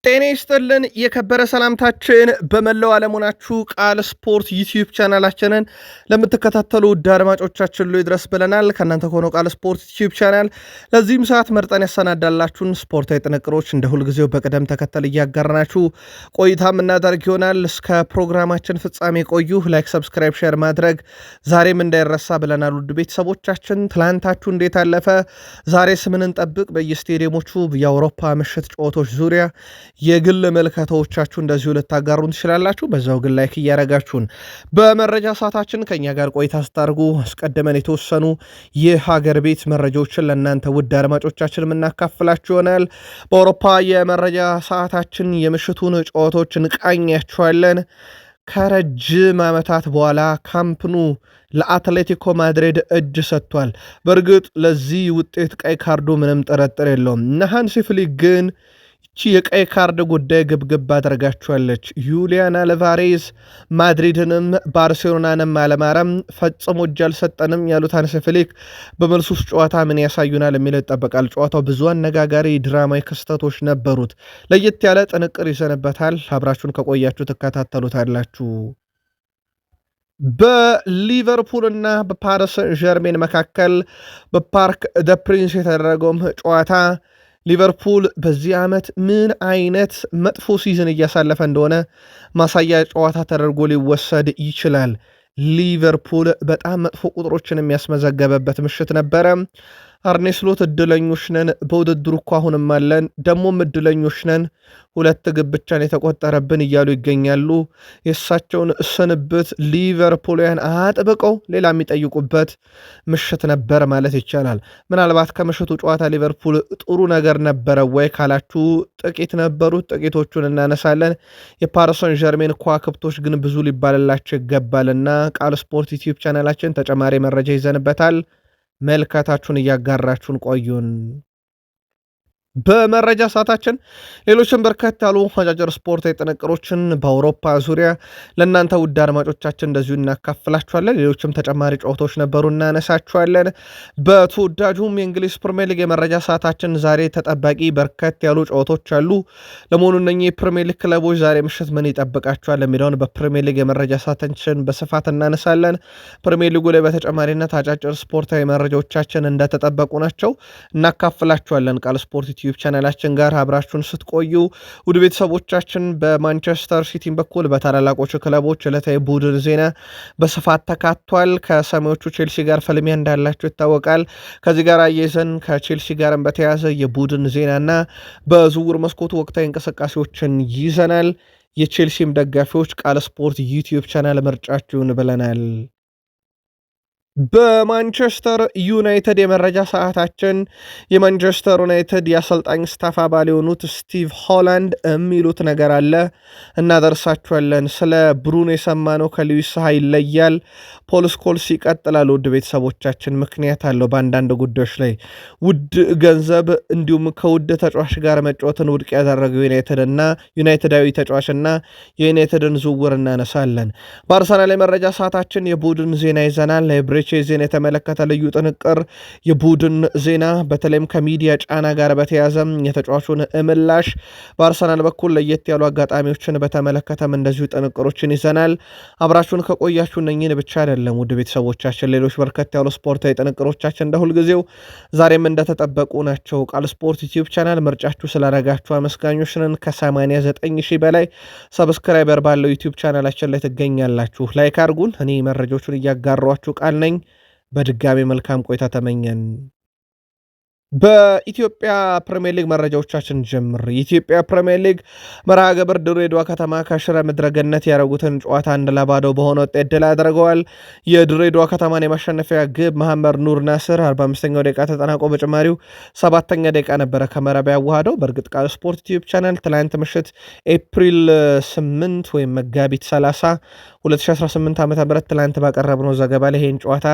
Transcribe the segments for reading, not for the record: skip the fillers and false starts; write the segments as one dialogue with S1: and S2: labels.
S1: ጤና ይስጥልን የከበረ ሰላምታችን በመላው ዓለም ሆናችሁ ቃል ስፖርት ዩቲዩብ ቻናላችንን ለምትከታተሉ ውድ አድማጮቻችን ላይ ድረስ ብለናል። ከእናንተ ከሆነው ቃል ስፖርት ዩቲዩብ ቻናል ለዚህም ሰዓት መርጠን ያሰናዳላችሁን ስፖርታዊ ጥንቅሮች እንደ ሁልጊዜው በቅደም ተከተል እያጋራናችሁ ቆይታ የምናደርግ ይሆናል። እስከ ፕሮግራማችን ፍጻሜ ቆዩ። ላይክ፣ ሰብስክራይብ፣ ሼር ማድረግ ዛሬም እንዳይረሳ ብለናል። ውድ ቤተሰቦቻችን ትላንታችሁ እንዴት አለፈ? ዛሬ ስምን እንጠብቅ? በየስቴዲየሞቹ የአውሮፓ ምሽት ጨዋታዎች ዙሪያ የግል መልከታዎቻችሁ እንደዚሁ ልታጋሩን ትችላላችሁ። በዛው ግን ላይክ እያረጋችሁን በመረጃ ሰዓታችን ከኛ ጋር ቆይታ ስታርጉ አስቀድመን የተወሰኑ የሀገር ቤት መረጃዎችን ለእናንተ ውድ አድማጮቻችን የምናካፍላችሁ ይሆናል። በአውሮፓ የመረጃ ሰዓታችን የምሽቱን ጨዋታዎች እንቃኛችኋለን። ከረጅም ዓመታት በኋላ ካምፕኑ ለአትሌቲኮ ማድሪድ እጅ ሰጥቷል። በእርግጥ ለዚህ ውጤት ቀይ ካርዱ ምንም ጥርጥር የለውም። እነ ሃንሲ ፍሊክ ግን ይቺ የቀይ ካርድ ጉዳይ ግብግብ አድርጋችኋለች። ዩሊያን አልቫሬዝ ማድሪድንም ባርሴሎናንም አለማረም ፈጽሞ እጅ አልሰጠንም ያሉት ሃንሲ ፍሊክ በመልሱ ጨዋታ ምን ያሳዩናል የሚለው ይጠበቃል። ጨዋታው ብዙ አነጋጋሪ ድራማዊ ክስተቶች ነበሩት። ለየት ያለ ጥንቅር ይዘንበታል። አብራችሁን ከቆያችሁ ትከታተሉታላችሁ። በሊቨርፑልና በፓሪስ ጀርሜን መካከል በፓርክ ደ ፕሪንስ የተደረገውም ጨዋታ ሊቨርፑል በዚህ ዓመት ምን አይነት መጥፎ ሲዝን እያሳለፈ እንደሆነ ማሳያ ጨዋታ ተደርጎ ሊወሰድ ይችላል። ሊቨርፑል በጣም መጥፎ ቁጥሮችን የሚያስመዘገበበት ምሽት ነበረ። አርኔ ስሎት እድለኞች ነን፣ በውድድሩ እኮ አሁንም አለን፣ ደሞም እድለኞች ነን፣ 2 ግብ ብቻን የተቆጠረብን እያሉ ይገኛሉ። የእሳቸውን ስንብት ሊቨርፑልያን አጥብቀው ሌላ የሚጠይቁበት ምሽት ነበር ማለት ይቻላል። ምናልባት ከምሽቱ ጨዋታ ሊቨርፑል ጥሩ ነገር ነበረ ወይ ካላችሁ ጥቂት ነበሩት። ጥቂቶቹን እናነሳለን። የፓሪስ ሰን ዠርሜን ከዋክብቶች ግን ብዙ ሊባልላቸው ይገባልና ቃል ስፖርት ዩቲዩብ ቻናላችን ተጨማሪ መረጃ ይዘንበታል። መልካታችሁን እያጋራችሁን ቆዩን። በመረጃ ሰዓታችን ሌሎችን በርከት ያሉ አጫጭር ስፖርታዊ ጥንቅሮችን በአውሮፓ ዙሪያ ለእናንተ ውድ አድማጮቻችን እንደዚሁ እናካፍላችኋለን። ሌሎችም ተጨማሪ ጨዋታዎች ነበሩ እናነሳችኋለን። በተወዳጁም የእንግሊዝ ፕሪሚየር ሊግ የመረጃ ሰዓታችን ዛሬ ተጠባቂ በርከት ያሉ ጨዋታዎች አሉ። ለመሆኑ እነኚህ የፕሪሚየር ሊግ ክለቦች ዛሬ ምሽት ምን ይጠብቃቸዋል የሚለውን በፕሪሚየር ሊግ የመረጃ ሰዓታችን በስፋት እናነሳለን። ፕሪሚየር ሊጉ ላይ በተጨማሪነት አጫጭር ስፖርታዊ መረጃዎቻችን እንደተጠበቁ ናቸው፣ እናካፍላችኋለን። ቃል ስፖርት ዩቲዩብ ቻናላችን ጋር አብራችሁን ስትቆዩ ውድ ቤተሰቦቻችን በማንቸስተር ሲቲም በኩል በታላላቆቹ ክለቦች ዕለታዊ ቡድን ዜና በስፋት ተካቷል። ከሰማዮቹ ቼልሲ ጋር ፍልሚያ እንዳላቸው ይታወቃል። ከዚህ ጋር አያይዘን ከቼልሲ ጋርም በተያያዘ የቡድን ዜናና በዝውውር መስኮቱ ወቅታዊ እንቅስቃሴዎችን ይዘናል። የቼልሲም ደጋፊዎች ቃል ስፖርት ዩቲዩብ ቻናል ምርጫችሁን ብለናል። በማንቸስተር ዩናይትድ የመረጃ ሰዓታችን የማንቸስተር ዩናይትድ የአሰልጣኝ ስታፍ አባል የሆኑት ስቲቭ ሆላንድ የሚሉት ነገር አለ፣ እናደርሳችኋለን። ስለ ብሩኖ የሰማነው ከሉዊስ ሳሃ ይለያል። ፖል ስኮልስ ይቀጥላል። ውድ ቤተሰቦቻችን ምክንያት አለው በአንዳንድ ጉዳዮች ላይ ውድ ገንዘብ እንዲሁም ከውድ ተጫዋች ጋር መጫወትን ውድቅ ያደረገው ዩናይትዳዊ ተጫዋችና የዩናይትድን ዝውውር እናነሳለን። በአርሰናል የመረጃ ሰዓታችን የቡድን ዜና ይዘናል። ዜና የተመለከተ ልዩ ጥንቅር የቡድን ዜና በተለይም ከሚዲያ ጫና ጋር በተያዘ የተጫዋቹን ምላሽ በአርሰናል በኩል ለየት ያሉ አጋጣሚዎችን በተመለከተም እንደዚሁ ጥንቅሮችን ይዘናል። አብራችሁን ከቆያችሁ እነኝን ብቻ አይደለም ውድ ቤተሰቦቻችን ሌሎች በርከት ያሉ ስፖርታዊ ጥንቅሮቻችን እንደ ሁልጊዜው ዛሬም እንደተጠበቁ ናቸው። ቃል ስፖርት ዩቲዩብ ቻናል ምርጫችሁ ስላረጋችሁ አመስጋኞች ነን። ከ89,000 በላይ ሰብስክራይበር ባለው ዩቲዩብ ቻናላችን ላይ ትገኛላችሁ። ላይክ አድርጉን። እኔ መረጃዎቹን እያጋሯችሁ ቃል ነኝ። በድጋሚ መልካም ቆይታ ተመኘን። በኢትዮጵያ ፕሪሚየር ሊግ መረጃዎቻችን ጀምር። የኢትዮጵያ ፕሪሚየር ሊግ መርሃ ግብር ድሬዳዋ ከተማ ከሽረ ምድረገነት ያደረጉትን ጨዋታ 1-0 በሆነ ውጤት ድል አድርገዋል። የድሬዳዋ ከተማን የማሸነፊያ ግብ መሐመድ ኑር ናስር 45ኛው ደቂቃ ተጠናቆ በጭማሪው 7ኛ ደቂቃ ነበረ ከመረብ ያዋሃደው። በእርግጥ ቃል ስፖርት ዩቲዩብ ቻናል ትላንት ምሽት ኤፕሪል 8 ወይም መጋቢት 30 2018 ዓ.ም ትላንት ባቀረብነው ዘገባ ላይ ይሄን ጨዋታ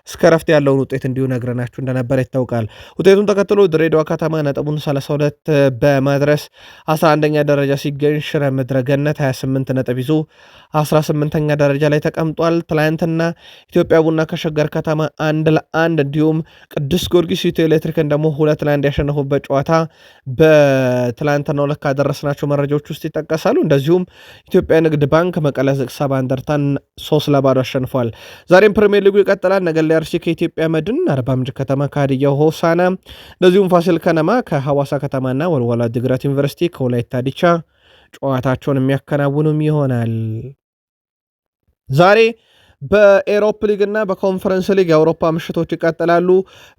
S1: እስከ ረፍት ያለውን ውጤት እንዲሁ ነግረናችሁ እንደነበር ይታወቃል። ውጤቱን ተከትሎ ድሬዳዋ ከተማ ነጥቡን 32 በማድረስ 11ኛ ደረጃ ሲገኝ ሽረ ምድረ ገነት 28 ነጥብ ይዞ 18ኛ ደረጃ ላይ ተቀምጧል። ትላንትና ኢትዮጵያ ቡና ከሸገር ከተማ 1-1 እንዲሁም ቅዱስ ጊዮርጊስ ኢትዮ ኤሌክትሪክን ደግሞ 2-1 ያሸነፉበት ጨዋታ በትላንትናው ዕለት ካደረስናቸው መረጃዎች ውስጥ ይጠቀሳሉ። እንደዚሁም ኢትዮጵያ ንግድ ባንክ መቀለ ሰባ እንደርታን 3-0 አሸንፏል። ዛሬም ፕሪሚየር ሊጉ ይቀጥላል። ነገሌ አርሲ ከኢትዮጵያ መድን፣ አርባ ምንጭ ከተማ ከሀዲያ ሆሳዕና፣ እንደዚሁም ፋሲል ከነማ ከሐዋሳ ከተማና ወልዋሎ ዓዲግራት ዩኒቨርሲቲ ከወላይታ ዲቻ ጨዋታቸውን የሚያከናውኑም ይሆናል። ዛሬ በኤሮፕ ሊግ እና በኮንፈረንስ ሊግ የአውሮፓ ምሽቶች ይቀጥላሉ።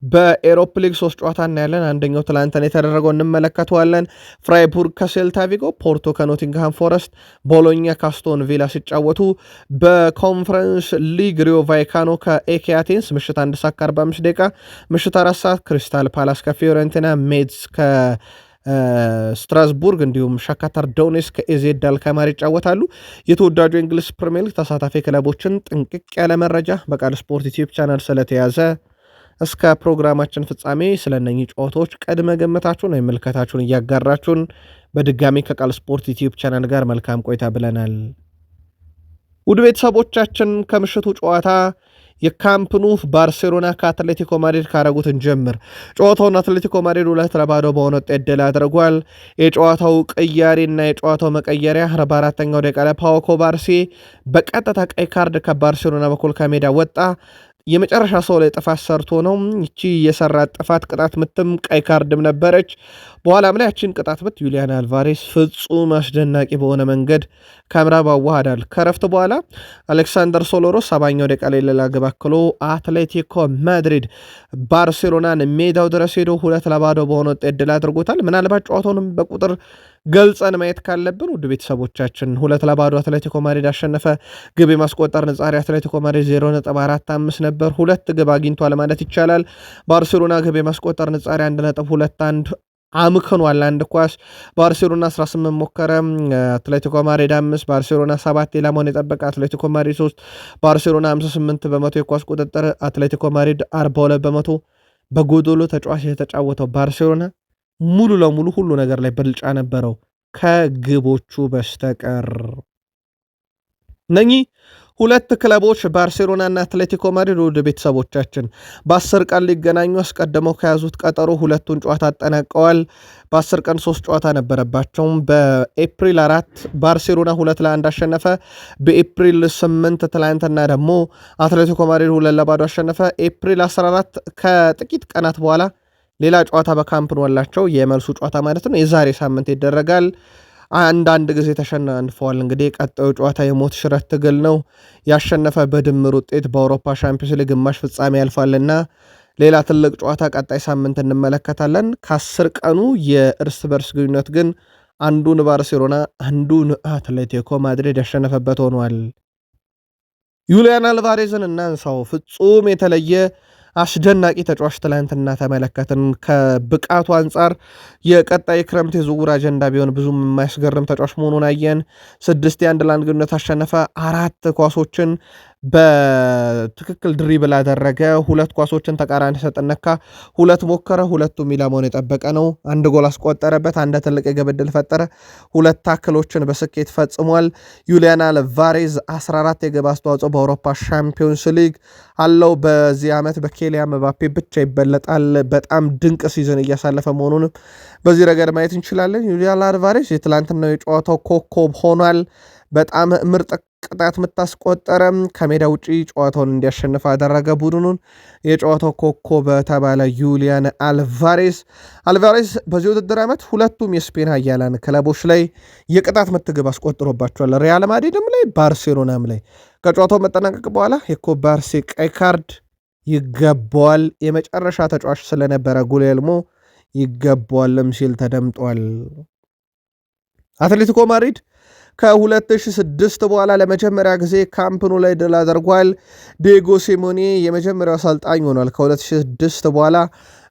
S1: በኤሮፕ ሊግ 3 ጨዋታ እናያለን። አንደኛው ትላንትን የተደረገው እንመለከተዋለን። ፍራይቡርግ ከሴልታ ቪጎ፣ ፖርቶ ከኖቲንግሃም ፎረስት፣ ቦሎኛ ካስቶን ቪላ ሲጫወቱ፣ በኮንፈረንስ ሊግ ሪዮ ቫይካኖ ከኤኬ አቴንስ ምሽት 1 ሰዓት ከ45 ደቂቃ፣ ምሽት 4 ሰዓት ክሪስታል ፓላስ ከፊዮረንቲና፣ ሜድስ ስትራስቡርግ እንዲሁም ሻካታር ዶኔስ ከኤዜድ አልካማር ይጫወታሉ። የተወዳጁ የእንግሊዝ ፕሪሚየር ሊግ ተሳታፊ ክለቦችን ጥንቅቅ ያለ መረጃ በቃል ስፖርት ዩቲዩብ ቻናል ስለተያዘ እስከ ፕሮግራማችን ፍጻሜ ስለነኚህ ጨዋታዎች ቅድመ ግምታችሁን ወይም ምልከታችሁን እያጋራችሁን በድጋሚ ከቃል ስፖርት ዩቲዩብ ቻናል ጋር መልካም ቆይታ ብለናል። ውድ ቤተሰቦቻችን ከምሽቱ ጨዋታ የካምፕኑ ባርሴሎና ከአትሌቲኮ ማድሪድ ካረጉትን ጀምር። ጨዋታውን አትሌቲኮ ማድሪድ 2-0 በሆነ ውጤት ድል አድርጓል። የጨዋታው ቅያሬና የጨዋታው መቀየሪያ 44ኛው ደቂቃ ላይ ፓው ኩባርሲ በቀጥታ ቀይ ካርድ ከባርሴሎና በኩል ከሜዳ ወጣ። የመጨረሻ ሰው ላይ ጥፋት ሰርቶ ነው። ይቺ የሰራት ጥፋት ቅጣት ምትም ቀይ ካርድም ነበረች። በኋላም ላይ ያቺን ቅጣት ምት ዩሊያን አልቫሬስ ፍጹም አስደናቂ በሆነ መንገድ ከምዕራብ አዋሃዳል። ከረፍት በኋላ አሌክሳንደር ሶሎሮስ 70ኛው ደቂቃ ላይ ሌላ ግብ አክሎ አትሌቲኮ ማድሪድ ባርሴሎናን ሜዳው ድረስ ሄዶ 2-0 በሆነ ውጤት ድል አድርጎታል። ምናልባት ጨዋታውንም በቁጥር ገልጸን ማየት ካለብን ውድ ቤተሰቦቻችን 2-0 አትሌቲኮ ማድሪድ አሸነፈ። ግብ የማስቆጠር ንጻሪ አትሌቲኮ ማድሪድ 0.45 ነበር። 2 ግብ አግኝቷል ማለት ይቻላል። ባርሴሎና ግብ የማስቆጠር ንጻሪ 1.21 አምክኗል። አንድ ኳስ ባርሴሎና 18 ሞከረ፣ አትሌቲኮ ማድሪድ 5፣ ባርሴሎና 7 ኢላማውን የጠበቀ አትሌቲኮ ማድሪድ 3፣ ባርሴሎና 58 በመቶ የኳስ ቁጥጥር፣ አትሌቲኮ ማድሪድ 42 በመቶ። በጎዶሎ ተጫዋች የተጫወተው ባርሴሎና ሙሉ ለሙሉ ሁሉ ነገር ላይ ብልጫ ነበረው ከግቦቹ በስተቀር። እነኚህ ሁለት ክለቦች ባርሴሎና እና አትሌቲኮ ማድሪድ ወደ ቤተሰቦቻችን በ10 ቀን ሊገናኙ አስቀድመው ከያዙት ቀጠሮ ሁለቱን ጨዋታ አጠናቀዋል። በ10 ቀን 3 ጨዋታ ነበረባቸው። በኤፕሪል 4 ባርሴሎና 2-1 አሸነፈ። በኤፕሪል 8 ትላንትና ደግሞ አትሌቲኮ ማድሪድ 2-0 አሸነፈ። ኤፕሪል 14 ከጥቂት ቀናት በኋላ ሌላ ጨዋታ በካምፕ ኑ አላቸው። የመልሱ ጨዋታ ማለት ነው። የዛሬ ሳምንት ይደረጋል። አንዳንድ ጊዜ ተሸንፈዋል። እንግዲህ ቀጣዩ ጨዋታ የሞት ሽረት ትግል ነው። ያሸነፈ በድምር ውጤት በአውሮፓ ሻምፒዮንስ ሊግ ግማሽ ፍጻሜ ያልፋልና ሌላ ትልቅ ጨዋታ ቀጣይ ሳምንት እንመለከታለን። ከ10 ቀኑ የእርስ በርስ ግንኙነት ግን አንዱን ባርሴሎና አንዱን አትሌቲኮ ማድሪድ ያሸነፈበት ሆኗል። ዩሊያን አልቫሬዝን እናንሳው። ፍጹም የተለየ አስደናቂ ተጫዋች ትላንትና ተመለከትን። ከብቃቱ አንጻር የቀጣይ ክረምት የዝውውር አጀንዳ ቢሆን ብዙም የማያስገርም ተጫዋች መሆኑን አየን። 6-1 ግንኙነት አሸነፈ። 4 ኳሶችን በትክክል ድሪብል አደረገ። 2 ኳሶችን ተቃራኒ ሰጥነካ 2 ሞከረ። 2ቱም ኢላማውን የጠበቀ ነው። 1 ጎል አስቆጠረበት። 1 ትልቅ የግብ ዕድል ፈጠረ። 2 ታክሎችን በስኬት ፈጽሟል። ዩሊያን አልቫሬዝ 14 የግብ አስተዋጽኦ በአውሮፓ ሻምፒዮንስ ሊግ አለው። በዚህ ዓመት በኬሊያን ምባፔ ብቻ ይበለጣል። በጣም ድንቅ ሲዝን እያሳለፈ መሆኑንም በዚህ ረገድ ማየት እንችላለን። ዩሊያን አልቫሬዝ የትላንትናው የጨዋታው ኮከብ ሆኗል። በጣም ምርጥ ቅጣት የምታስቆጠረ ከሜዳ ውጪ ጨዋታውን እንዲያሸንፍ አደረገ ቡድኑን። የጨዋታው ኮከብ በተባለ ዩሊያን አልቫሬዝ በዚህ ውድድር ዓመት ሁለቱም የስፔን ኃያላን ክለቦች ላይ የቅጣት ምት ግብ አስቆጥሮባቸዋል። ሪያል ማድሪድም ላይ ባርሴሎናም ላይ። ከጨዋታው መጠናቀቅ በኋላ የኩባርሲ ቀይ ካርድ ይገባዋል፣ የመጨረሻ ተጫዋች ስለነበረ ጉሌልሞ ይገባዋልም ሲል ተደምጧል። አትሌቲኮ ማድሪድ ከ2006 በኋላ ለመጀመሪያ ጊዜ ካምፕኑ ላይ ድል አድርጓል። ዲየጎ ሲሞኔ የመጀመሪያው አሰልጣኝ ሆኗል። ከ2006 በኋላ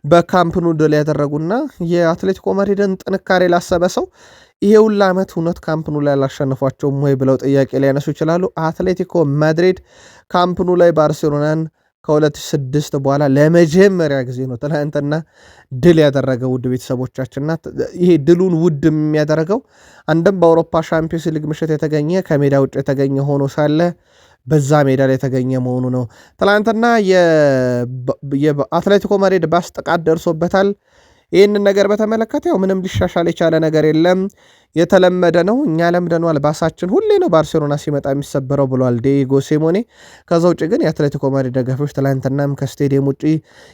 S1: በካምፕ ኑ ድል ያደረጉና የአትሌቲኮ ማድሪድን ጥንካሬ ላሰበ ሰው ይሄ ሁላ ዓመት እውነት ካምፕ ኑ ላይ አላሸነፏቸውም ወይ ብለው ጥያቄ ሊያነሱ ይችላሉ። አትሌቲኮ ማድሪድ ካምፕ ኑ ላይ ባርሴሎናን ከ2006 በኋላ ለመጀመሪያ ጊዜ ነው ትናንትና ድል ያደረገው። ውድ ቤተሰቦቻችንና ይሄ ድሉን ውድ የሚያደረገው አንድም በአውሮፓ ሻምፒዮንስ ሊግ ምሽት የተገኘ ከሜዳ ውጭ የተገኘ ሆኖ ሳለ በዛ ሜዳ ላይ የተገኘ መሆኑ ነው። ትናንትና የአትሌቲኮ ማድሪድ ባስ ጥቃት ደርሶበታል። ይህንን ነገር በተመለከተ ያው ምንም ሊሻሻል የቻለ ነገር የለም፣ የተለመደ ነው፣ እኛ ለምደነዋል፣ ባሳችን ሁሌ ነው ባርሴሎና ሲመጣ የሚሰበረው ብሏል ዲዬጎ ሲሞኔ። ከዛ ውጭ ግን የአትሌቲኮ ማድሪድ ደጋፊዎች ትላንትናም ከስቴዲየም ውጭ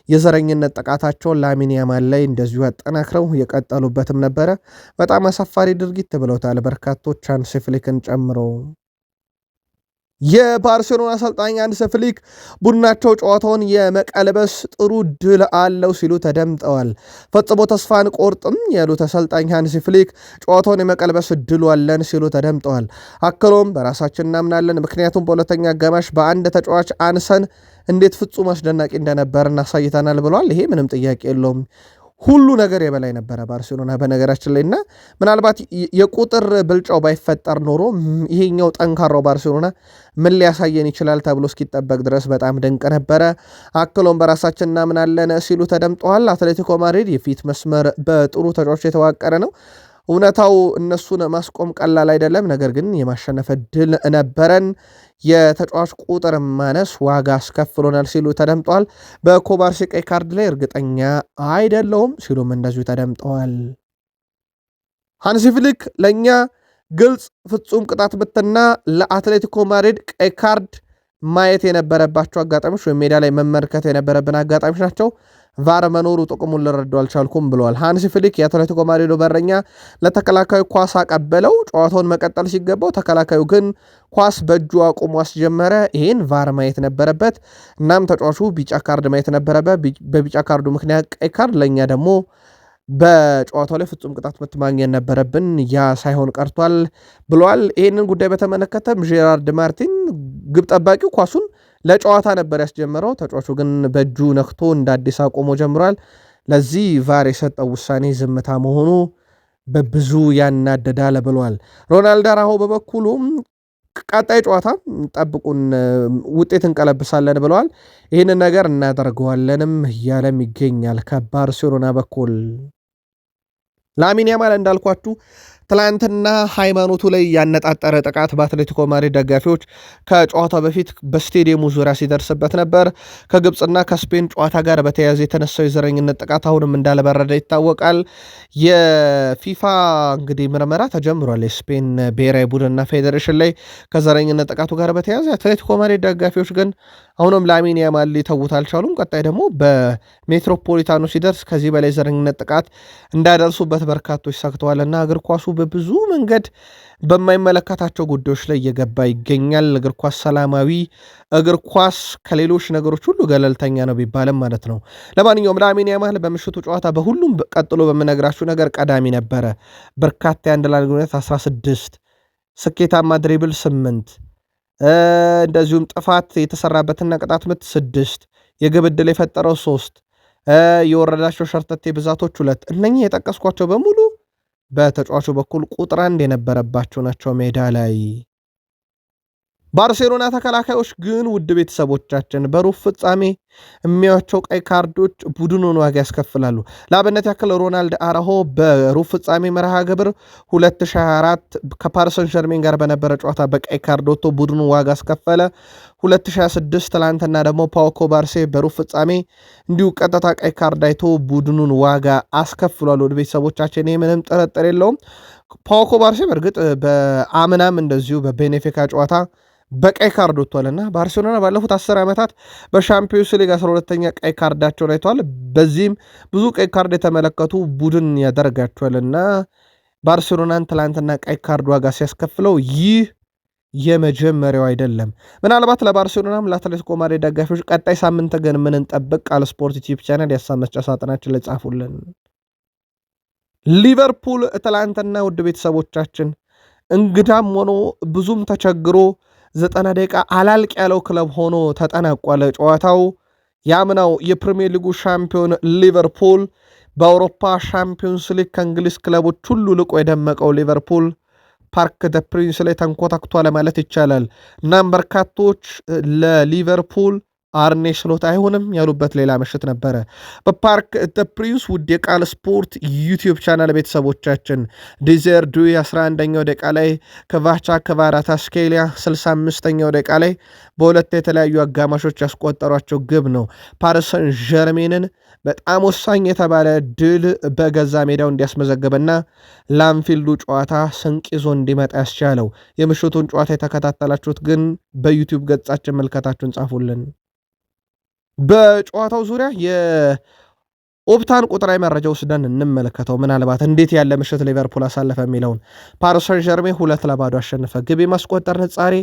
S1: የዘረኝነት ጥቃታቸውን ላሚን ያማል ላይ እንደዚሁ ያጠናክረው የቀጠሉበትም ነበረ። በጣም አሳፋሪ ድርጊት ብለውታል በርካቶች ሃንሲ ፍሊክን ጨምሮ። የባርሴሎና አሰልጣኝ ሃንሲ ፍሊክ ቡድናቸው ጨዋታውን የመቀልበስ ጥሩ ድል አለው ሲሉ ተደምጠዋል። ፈጽሞ ተስፋን ቆርጥም ያሉት አሰልጣኝ ሃንሲ ፍሊክ ጨዋታውን የመቀልበስ ድሉ አለን ሲሉ ተደምጠዋል። አክሎም በራሳችን እናምናለን፣ ምክንያቱም በሁለተኛ አጋማሽ በአንድ ተጫዋች አንሰን እንዴት ፍጹም አስደናቂ እንደነበር እናሳይተናል ብለዋል። ይሄ ምንም ጥያቄ የለውም። ሁሉ ነገር የበላይ ነበረ ባርሴሎና በነገራችን ላይ እና ምናልባት የቁጥር ብልጫው ባይፈጠር ኖሮ ይሄኛው ጠንካራው ባርሴሎና ምን ሊያሳየን ይችላል ተብሎ እስኪጠበቅ ድረስ በጣም ድንቅ ነበረ። አክሎም በራሳችን እናምናለን ሲሉ ተደምጠዋል። አትሌቲኮ ማድሪድ የፊት መስመር በጥሩ ተጫዋቾች የተዋቀረ ነው። እውነታው እነሱን ማስቆም ቀላል አይደለም፣ ነገር ግን የማሸነፍ ድል ነበረን። የተጫዋች ቁጥር ማነስ ዋጋ አስከፍሎናል ሲሉ ተደምጠዋል። በኮባርሲ ቀይ ካርድ ላይ እርግጠኛ አይደለውም ሲሉም እንደዚሁ ተደምጠዋል። ሃንሲ ፍሊክ ለእኛ ግልጽ ፍጹም ቅጣት ምትና ለአትሌቲኮ ማድሪድ ቀይ ካርድ ማየት የነበረባቸው አጋጣሚዎች ወይም ሜዳ ላይ መመልከት የነበረብን አጋጣሚዎች ናቸው። ቫር መኖሩ ጥቅሙን ልረዱ አልቻልኩም ብለዋል ሃንሲ ፍሊክ። የአትሌቲኮ ማድሪድ በረኛ ለተከላካዩ ኳስ አቀበለው፣ ጨዋታውን መቀጠል ሲገባው ተከላካዩ ግን ኳስ በእጁ አቁሞ አስጀመረ። ይህን ቫር ማየት ነበረበት። እናም ተጫዋቹ ቢጫ ካርድ ማየት ነበረበት። በቢጫ ካርዱ ምክንያት ቀይ ካርድ፣ ለእኛ ደግሞ በጨዋታው ላይ ፍጹም ቅጣት ምት ማግኘት ነበረብን፣ ያ ሳይሆን ቀርቷል ብለዋል። ይህንን ጉዳይ በተመለከተም ጄራርድ ማርቲን ግብ ጠባቂው ኳሱን ለጨዋታ ነበር ያስጀመረው፣ ተጫዋቹ ግን በእጁ ነክቶ እንደ አዲስ አቆሞ ጀምሯል። ለዚህ ቫር የሰጠው ውሳኔ ዝምታ መሆኑ በብዙ ያናደዳል ብለዋል። ሮናልድ አራሆ በበኩሉ ቀጣይ ጨዋታ ጠብቁን፣ ውጤት እንቀለብሳለን ብለዋል። ይህንን ነገር እናደርገዋለንም እያለም ይገኛል ከባርሴሎና በኩል። ላሚን ያማል እንዳልኳችሁ ትላንትና ሃይማኖቱ ላይ ያነጣጠረ ጥቃት በአትሌቲኮ ማድሪድ ደጋፊዎች ከጨዋታ በፊት በስቴዲየሙ ዙሪያ ሲደርስበት ነበር። ከግብፅና ከስፔን ጨዋታ ጋር በተያያዘ የተነሳው የዘረኝነት ጥቃት አሁንም እንዳልበረደ ይታወቃል። የፊፋ እንግዲህ ምርመራ ተጀምሯል የስፔን ብሔራዊ ቡድንና ፌዴሬሽን ላይ ከዘረኝነት ጥቃቱ ጋር በተያያዘ። አትሌቲኮ ማድሪድ ደጋፊዎች ግን አሁንም ላሚን ያማል ሊተዉት አልቻሉም። ቀጣይ ደግሞ በሜትሮፖሊታኑ ሲደርስ ከዚህ በላይ ዘረኝነት ጥቃት እንዳደርሱበት በርካቶች ሰግተዋልና እግር ኳሱ በብዙ መንገድ በማይመለከታቸው ጉዳዮች ላይ እየገባ ይገኛል። እግር ኳስ ሰላማዊ፣ እግር ኳስ ከሌሎች ነገሮች ሁሉ ገለልተኛ ነው ቢባልም ማለት ነው። ለማንኛውም ላሚን ያማል በምሽቱ ጨዋታ በሁሉም ቀጥሎ በምነግራችሁ ነገር ቀዳሚ ነበረ። በርካታ የአንድ ለአንድ ግንኙነት 16፣ ስኬታማ ድሪብል 8፣ እንደዚሁም ጥፋት የተሰራበትና ቅጣት ምት 6፣ የግብ ዕድል የፈጠረው 3፣ የወረዳቸው ሸርተቴ ብዛቶች 2። እነኚህ የጠቀስኳቸው በሙሉ በተጫዋቹ በኩል ቁጥር 1 የነበረባቸው ናቸው ሜዳ ላይ። ባርሴሎና ተከላካዮች ግን ውድ ቤተሰቦቻችን በሩብ ፍጻሜ የሚያዩዋቸው ቀይ ካርዶች ቡድኑን ዋጋ ያስከፍላሉ። ለአብነት ያክል ሮናልድ አራሆ በሩብ ፍጻሜ መርሃ ግብር 2024 ከፓሪሰን ዠርሜን ጋር በነበረ ጨዋታ በቀይ ካርድ ወጥቶ ቡድኑ ዋጋ አስከፈለ። 2026 ትላንትና ደግሞ ፓው ኮባርሲ በሩብ ፍጻሜ እንዲሁ ቀጥታ ቀይ ካርድ አይቶ ቡድኑን ዋጋ አስከፍሏል። ወደ ቤተሰቦቻችን ይህ ምንም ጥርጥር የለውም። ፓው ኮባርሲ በእርግጥ በአምናም እንደዚሁ በቤኔፊካ ጨዋታ በቀይ ካርድ ወጥቷልና ባርሴሎና ባለፉት 10 ዓመታት በሻምፒዮንስ ሊግ 12ኛ ቀይ ካርዳቸውን አይተዋል። በዚህም ብዙ ቀይ ካርድ የተመለከቱ ቡድን ያደርጋቸዋልና ባርሴሎናን ትላንትና ቀይ ካርድ ዋጋ ሲያስከፍለው ይህ የመጀመሪያው አይደለም። ምናልባት ለባርሴሎናም ለአትሌቲኮ ማድሪድ ደጋፊዎች ቀጣይ ሳምንት ግን ምን እንጠብቅ? ቃል ስፖርት ዩቲዩብ ቻናል የሀሳብ መስጫ ሳጥናችን ላይ ጻፉልን። ሊቨርፑል ትላንትና ውድ ቤተሰቦቻችን እንግዳም ሆኖ ብዙም ተቸግሮ 90 ደቂቃ አላልቅ ያለው ክለብ ሆኖ ተጠናቋል ጨዋታው። ያምናው የፕሪሚየር ሊጉ ሻምፒዮን ሊቨርፑል በአውሮፓ ሻምፒዮንስ ሊግ ከእንግሊዝ ክለቦች ሁሉ ልቆ የደመቀው ሊቨርፑል ፓርክ ደ ፕሪንስ ላይ ተንኮታክቷል ማለት ይቻላል። እናም በርካቶች ለሊቨርፑል አርኔ ስሎት አይሆንም ያሉበት ሌላ ምሽት ነበረ። በፓርክ ደ ፕሪንስ ውድ የቃል ስፖርት ዩቲዩብ ቻናል ቤተሰቦቻችን ዲዘር ዱ 11ኛው ደቂቃ ላይ ከቫቻ ክቫራትስኬሊያ 65ኛው ደቂቃ ላይ በሁለት የተለያዩ አጋማሾች ያስቆጠሯቸው ግብ ነው ፓሪሰን ዠርሜንን በጣም ወሳኝ የተባለ ድል በገዛ ሜዳው እንዲያስመዘግብና ለአንፊልዱ ጨዋታ ስንቅ ይዞ እንዲመጣ ያስቻለው። የምሽቱን ጨዋታ የተከታተላችሁት ግን በዩቲዩብ ገጻችን መልከታችሁን ጻፉልን። በጨዋታው ዙሪያ የኦፕታን ቁጥራዊ መረጃ ወስደን እንመለከተው። ምናልባት እንዴት ያለ ምሽት ሊቨርፑል አሳለፈ የሚለውን ፓሪሰን ዠርሜን 2-0 አሸነፈ። ግብ የማስቆጠር ንጻሬ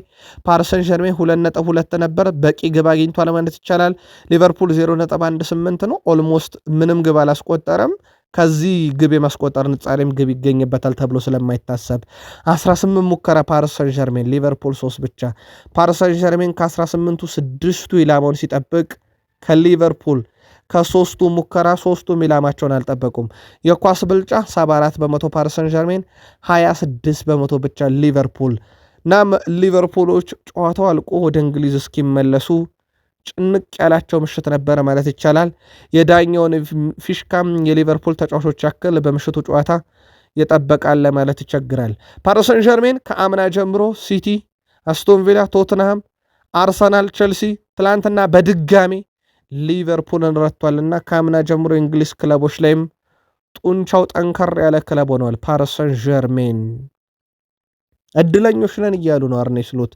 S1: ፓሪሰን ዠርሜን 2.2 ነበር። በቂ ግብ አግኝቷል ማለት ይቻላል። ሊቨርፑል 0.18 ነው። ኦልሞስት ምንም ግብ አላስቆጠረም። ከዚህ ግብ የማስቆጠር ንጻሬም ግብ ይገኝበታል ተብሎ ስለማይታሰብ 18 ሙከራ ፓሪሰን ዠርሜን፣ ሊቨርፑል 3 ብቻ። ፓሪሰን ዠርሜን ከ18ቱ 6ቱ ኢላማውን ሲጠብቅ ከሊቨርፑል ከ3ቱ ሙከራ 3ቱም ኢላማቸውን አልጠበቁም። የኳስ ብልጫ 74 በመቶ ፓሪሰን ዠርሜን፣ 26 በመቶ ብቻ ሊቨርፑል። እናም ሊቨርፑሎች ጨዋታው አልቆ ወደ እንግሊዝ እስኪመለሱ ጭንቅ ያላቸው ምሽት ነበረ ማለት ይቻላል። የዳኛውን ፊሽካም የሊቨርፑል ተጫዋቾች ያክል በምሽቱ ጨዋታ የጠበቃል ለማለት ይቸግራል። ፓሪሰን ዠርሜን ከአምና ጀምሮ ሲቲ፣ አስቶን ቪላ፣ ቶትንሃም፣ አርሰናል፣ ቼልሲ ትላንትና በድጋሚ ሊቨርፑልን ረቷልና ከአምና ጀምሮ የእንግሊዝ ክለቦች ላይም ጡንቻው ጠንከር ያለ ክለብ ሆነዋል። ፓሪሰን ዠርሜን እድለኞች ነን እያሉ ነው አርኔ ስሎት።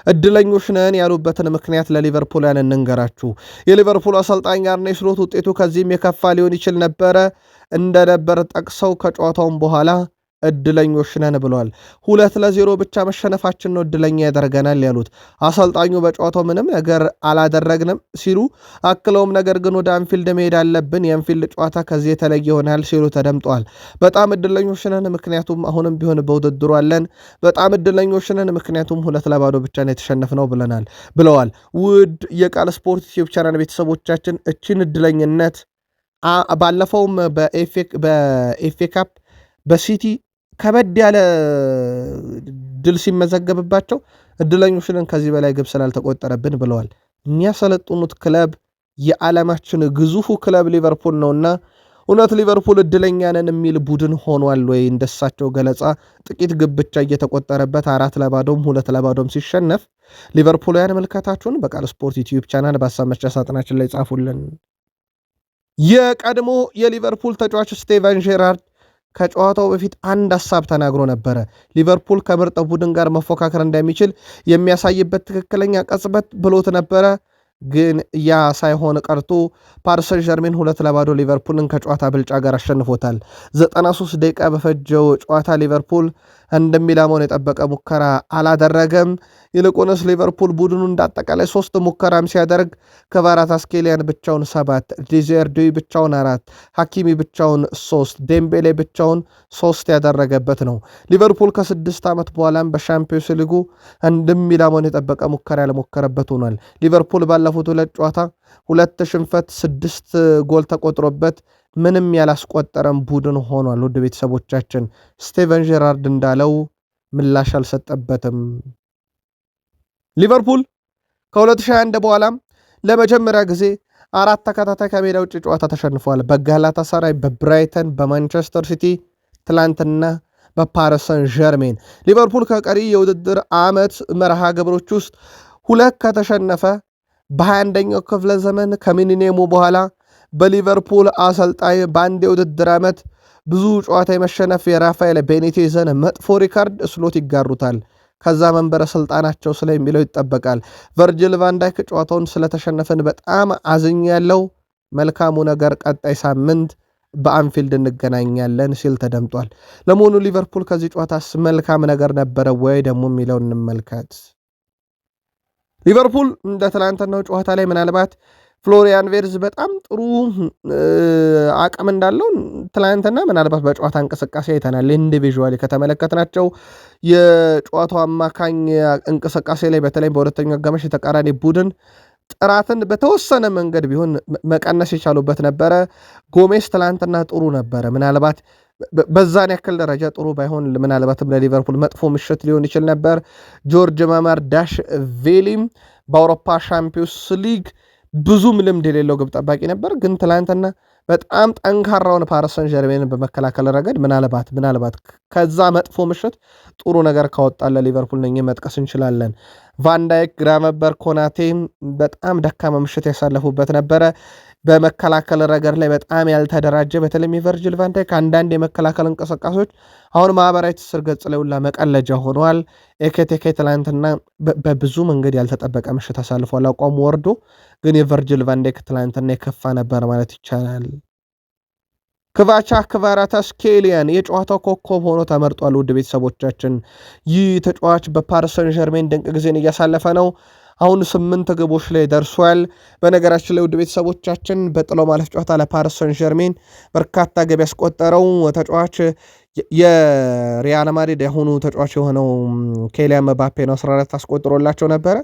S1: እድለኞች ነን ያሉበትን ምክንያት ለሊቨርፑልያን እንንገራችሁ። የሊቨርፑል አሰልጣኝ አርኔ ስሎት ውጤቱ ከዚህም የከፋ ሊሆን ይችል እንደነበር ጠቅሰው ከጨዋታውም በኋላ እድለኞች ነን ብለዋል። 2-0 ብቻ መሸነፋችን ነው እድለኛ ያደርገናል ያሉት አሰልጣኙ በጨዋታው ምንም ነገር አላደረግንም ሲሉ አክለውም ነገር ግን ወደ አንፊልድ መሄድ አለብን፣ የአንፊልድ ጨዋታ ከዚህ የተለየ ይሆናል ሲሉ ተደምጠዋል። በጣም እድለኞች ነን ምክንያቱም አሁንም ቢሆን በውድድሩ አለን። በጣም እድለኞች ነን ምክንያቱም 2-0 ብቻ ነው የተሸነፍነው ብለዋል። ውድ የቃል ስፖርት ዩቲዩብ ቻናል ቤተሰቦቻችን እችን እድለኝነት ባለፈውም በኤፍኤ ካፕ በሲቲ ከበድ ያለ ድል ሲመዘገብባቸው እድለኞች ነን ከዚህ በላይ ግብ ስላልተቆጠረብን ብለዋል። የሚያሰለጥኑት ክለብ የዓለማችን ግዙፉ ክለብ ሊቨርፑል ነውና እውነት ሊቨርፑል እድለኛ ነን የሚል ቡድን ሆኗል ወይ? እንደሳቸው ገለጻ ጥቂት ግብ ብቻ እየተቆጠረበት 4-0 2-0 ሲሸነፍ ሊቨርፑልያን መልከታችሁን በቃል ስፖርት ዩቲዩብ ቻናል በሀሳብ መስጫ ሳጥናችን ላይ ጻፉልን። የቀድሞ የሊቨርፑል ተጫዋች ስቴቨን ጄራርድ ከጨዋታው በፊት አንድ ሐሳብ ተናግሮ ነበረ። ሊቨርፑል ከምርጥ ቡድን ጋር መፎካከር እንደሚችል የሚያሳይበት ትክክለኛ ቅጽበት ብሎት ነበረ። ግን ያ ሳይሆን ቀርቶ ፓሪሰን ዠርሜን 2-0 ሊቨርፑልን ከጨዋታ ብልጫ ጋር አሸንፎታል። 93 ደቂቃ በፈጀው ጨዋታ ሊቨርፑል እንደሚላመውን የጠበቀ ሙከራ አላደረገም። ይልቁንስ ሊቨርፑል ቡድኑ እንዳጠቃላይ 3 ሙከራም ሲያደርግ ክቫራትስኬሊያን ብቻውን 7፣ ዲዜር ዱይ ብቻውን 4፣ ሐኪሚ ብቻውን 3፣ ዴምቤሌ ብቻውን 3 ያደረገበት ነው። ሊቨርፑል ከ6 ዓመት በኋላም በሻምፒዮንስ ሊጉ እንደሚላመውን የጠበቀ ሙከራ ያልሞከረበት ሆኗል። ሊቨርፑል ባለፉት 2 ጨዋታ 2 ሽንፈት 6 ጎል ተቆጥሮበት ምንም ያላስቆጠረም ቡድን ሆኗል። ውድ ቤተሰቦቻችን ስቴቨን ጄራርድ እንዳለው ምላሽ አልሰጠበትም። ሊቨርፑል ከ2021 በኋላም ለመጀመሪያ ጊዜ 4 ተከታታይ ከሜዳ ውጭ ጨዋታ ተሸንፏል። በጋላታሳራይ፣ በብራይተን፣ በማንቸስተር ሲቲ፣ ትላንትና በፓሪሰን ዠርሜን። ሊቨርፑል ከቀሪ የውድድር ዓመት መርሃ ግብሮች ውስጥ 2 ከተሸነፈ በ21ኛው ክፍለ ዘመን ከሚሊኒየሙ በኋላ በሊቨርፑል አሰልጣኝ በአንድ የውድድር ዓመት ብዙ ጨዋታ የመሸነፍ የራፋኤል ቤኒቴዝን መጥፎ ሪካርድ ስሎት ይጋሩታል። ከዛ መንበረ ስልጣናቸው ስለሚለው ይጠበቃል። ቨርጅል ቫንዳይክ ጨዋታውን ስለተሸነፈን በጣም አዝኛለሁ፣ መልካሙ ነገር ቀጣይ ሳምንት በአንፊልድ እንገናኛለን ሲል ተደምጧል። ለመሆኑ ሊቨርፑል ከዚህ ጨዋታስ መልካም ነገር ነበረ ወይ ደግሞ የሚለው እንመልከት። ሊቨርፑል እንደ ትናንትናው ጨዋታ ላይ ምናልባት ፍሎሪያን ቬርዝ በጣም ጥሩ አቅም እንዳለው ትላንትና ምናልባት በጨዋታ እንቅስቃሴ አይተናል። ኢንዲቪዥዋሊ ከተመለከትናቸው የጨዋታው አማካኝ እንቅስቃሴ ላይ በተለይ በሁለተኛው አጋማሽ የተቃራኒ ቡድን ጥራትን በተወሰነ መንገድ ቢሆን መቀነስ የቻሉበት ነበረ። ጎሜስ ትላንትና ጥሩ ነበረ። ምናልባት በዛን ያክል ደረጃ ጥሩ ባይሆን ምናልባትም ለሊቨርፑል መጥፎ ምሽት ሊሆን ይችል ነበር። ጆርጅ ማማር ዳሽ ቬሊም በአውሮፓ ሻምፒዮንስ ሊግ ብዙም ልምድ የሌለው ግብ ጠባቂ ነበር፣ ግን ትላንትና በጣም ጠንካራውን ፓሪስ ሰን ዠርሜንን በመከላከል ረገድ ምናልባት ከዛ መጥፎ ምሽት ጥሩ ነገር ካወጣለ ሊቨርፑል ነኝ መጥቀስ እንችላለን። ቫንዳይክ፣ ግራቨንበርች፣ ኮናቴ በጣም ደካማ ምሽት ያሳለፉበት ነበረ። በመከላከል ረገድ ላይ በጣም ያልተደራጀ በተለይም የቨርጅል ቫንዳይክ አንዳንድ የመከላከል እንቅስቃሴዎች አሁን ማህበራዊ ትስስር ገጽ ላይ ሁላ መቀለጃ ሆነዋል። ኤኬቴኬ ትላንትና በብዙ መንገድ ያልተጠበቀ ምሽት አሳልፏል። አቋሙ ወርዶ ግን የቨርጅል ቫንዳይክ ትላንትና የከፋ ነበር ማለት ይቻላል። ክቫቻ ክቫራትስኬሊያ የጨዋታው ኮከብ ሆኖ ተመርጧል። ውድ ቤተሰቦቻችን ይህ ተጫዋች በፓሪስ ሰን ዠርሜን ድንቅ ጊዜን እያሳለፈ ነው። አሁን 8 ግቦች ላይ ደርሷል። በነገራችን ላይ ውድ ቤተሰቦቻችን በጥሎ ማለፍ ጨዋታ ለፓሪስ ሰን ዠርሜን በርካታ ግብ ያስቆጠረው ተጫዋች የሪያል ማድሪድ የሆኑ ተጫዋች የሆነው ኬሊያን ምባፔ ነው። 14 አስቆጥሮላቸው ነበረ።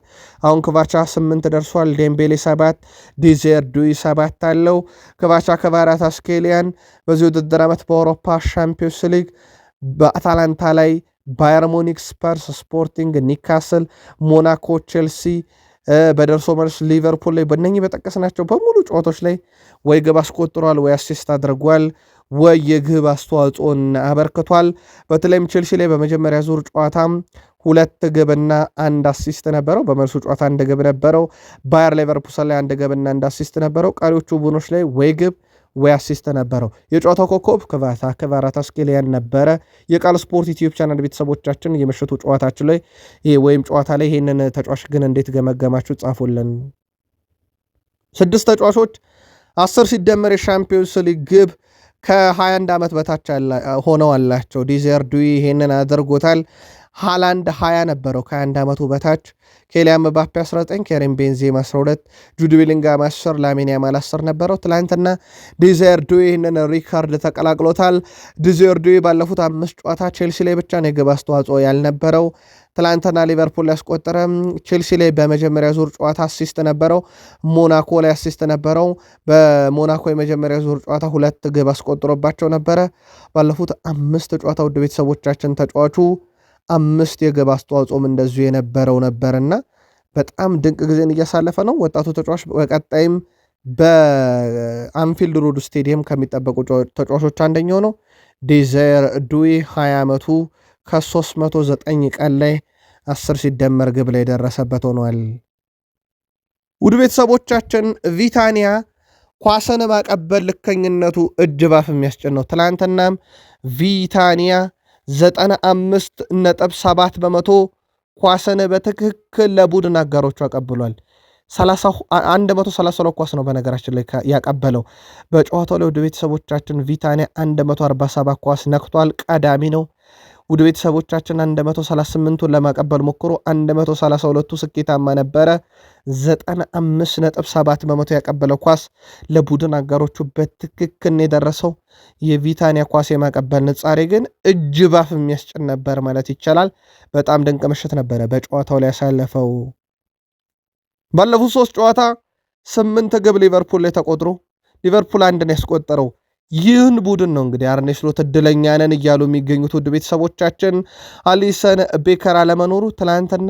S1: አሁን ክቫቻ 8 ደርሷል። ዴምቤሌ 7፣ ዲዜር ዱይ 7 አለው። ክቫቻ ክቫራትስኬሊያን በዚህ ውድድር ዓመት በአውሮፓ ሻምፒዮንስ ሊግ በአታላንታ ላይ ባየር ሙኒክ፣ ስፐርስ፣ ስፖርቲንግ፣ ኒካስል፣ ሞናኮ፣ ቼልሲ በደርሶ መልስ ሊቨርፑል ላይ በእነኚህ በጠቀስናቸው በሙሉ ጨዋታዎች ላይ ወይ ግብ አስቆጥሯል፣ ወይ አሲስት አድርጓል፣ ወይ የግብ አስተዋጽኦን አበርክቷል። በተለይም ቼልሲ ላይ በመጀመሪያ ዙር ጨዋታም 2 ግብና 1 አሲስት ነበረው። በመልሱ ጨዋታ 1 ግብ ነበረው። ባየር ሌቨርኩሰን ላይ 1 ግብና 1 አሲስት ነበረው። ቀሪዎቹ ቡድኖች ላይ ወይ ግብ ወይ አሲስት ነበረው። የጨዋታው ኮከብ ክቫራትስኬሊያን ነበረ። የቃል ስፖርት ዩቲዩብ ቻናል ቤተሰቦቻችን የምሽቱ ጨዋታችን ላይ ወይም ጨዋታ ላይ ይህንን ተጫዋች ግን እንዴት ገመገማችሁ ጻፉልን። 6 ተጫዋቾች 10 ሲደመር የሻምፒዮንስ ሊግ ግብ ከ21 ዓመት በታች ሆነው አላቸው። ዲዜር ዱይ ይሄንን አድርጎታል። ሃላንድ 20 ነበረው ከ21 ዓመቱ በታች። ኬሊያን ምባፔ 19፣ ኬሪም ቤንዜማ 12፣ ጁድ ቤሊንጋም 10፣ ላሚን ያማል 10 ነበረው። ትላንትና ዲዜር ዱይ ይህንን ሪካርድ ተቀላቅሎታል። ዲዜር ዱይ ባለፉት 5 ጨዋታ ቼልሲ ላይ ብቻ ነው የግብ አስተዋጽኦ ያልነበረው። ትላንትና ሊቨርፑል ያስቆጠረ፣ ቼልሲ ላይ በመጀመሪያ ዙር ጨዋታ አሲስት ነበረው፣ ሞናኮ ላይ አሲስት ነበረው። በሞናኮ የመጀመሪያ ዙር ጨዋታ 2 ግብ አስቆጥሮባቸው ነበረ። ባለፉት 5 ጨዋታ ውድ ቤተሰቦቻችን ተጫዋቹ 5 የግብ አስተዋጽኦም እንደዚሁ የነበረው ነበርና በጣም ድንቅ ጊዜን እያሳለፈ ነው ወጣቱ ተጫዋች። በቀጣይም በአንፊልድ ሮድ ስቴዲየም ከሚጠበቁ ተጫዋቾች አንደኛው ነው። ዲዜር ዱይ 20 ዓመቱ ከ309 ቀን ላይ 10 ሲደመር ግብ ላይ ደረሰበት ሆኗል። ውድ ቤተሰቦቻችን ቪታኒያ ኳስን ማቀበል ልከኝነቱ እጅ ባፍ የሚያስጭን ነው። ትላንትናም ቪታኒያ 95.7 በመቶ ኳስን በትክክል ለቡድን አጋሮቹ አቀብሏል። 132 ኳስ ነው በነገራችን ላይ ያቀበለው በጨዋታው ላይ። ውድ ቤተሰቦቻችን ቪታኒያ 147 ኳስ ነክቷል፣ ቀዳሚ ነው። ውድ ቤተሰቦቻችን 138ቱን ለማቀበል ሞክሮ 132ቱ ስኬታማ ነበረ። 95.7 በመቶ ያቀበለው ኳስ ለቡድን አጋሮቹ በትክክል የደረሰው። የቪታኒያ ኳስ የማቀበል ንጻሬ ግን እጅ ባፍ የሚያስጭን ነበር ማለት ይቻላል። በጣም ድንቅ ምሽት ነበረ በጨዋታው ላይ ያሳለፈው። ባለፉት 3 ጨዋታ 8 ግብ ሊቨርፑል ላይ ተቆጥሮ ሊቨርፑል 1 ነው ያስቆጠረው። ይህን ቡድን ነው እንግዲህ አርኔ ስሎት እድለኛ ነን እያሉ የሚገኙት ውድ ቤተሰቦቻችን። አሊሰን ቤከር አለመኖሩ ትላንትና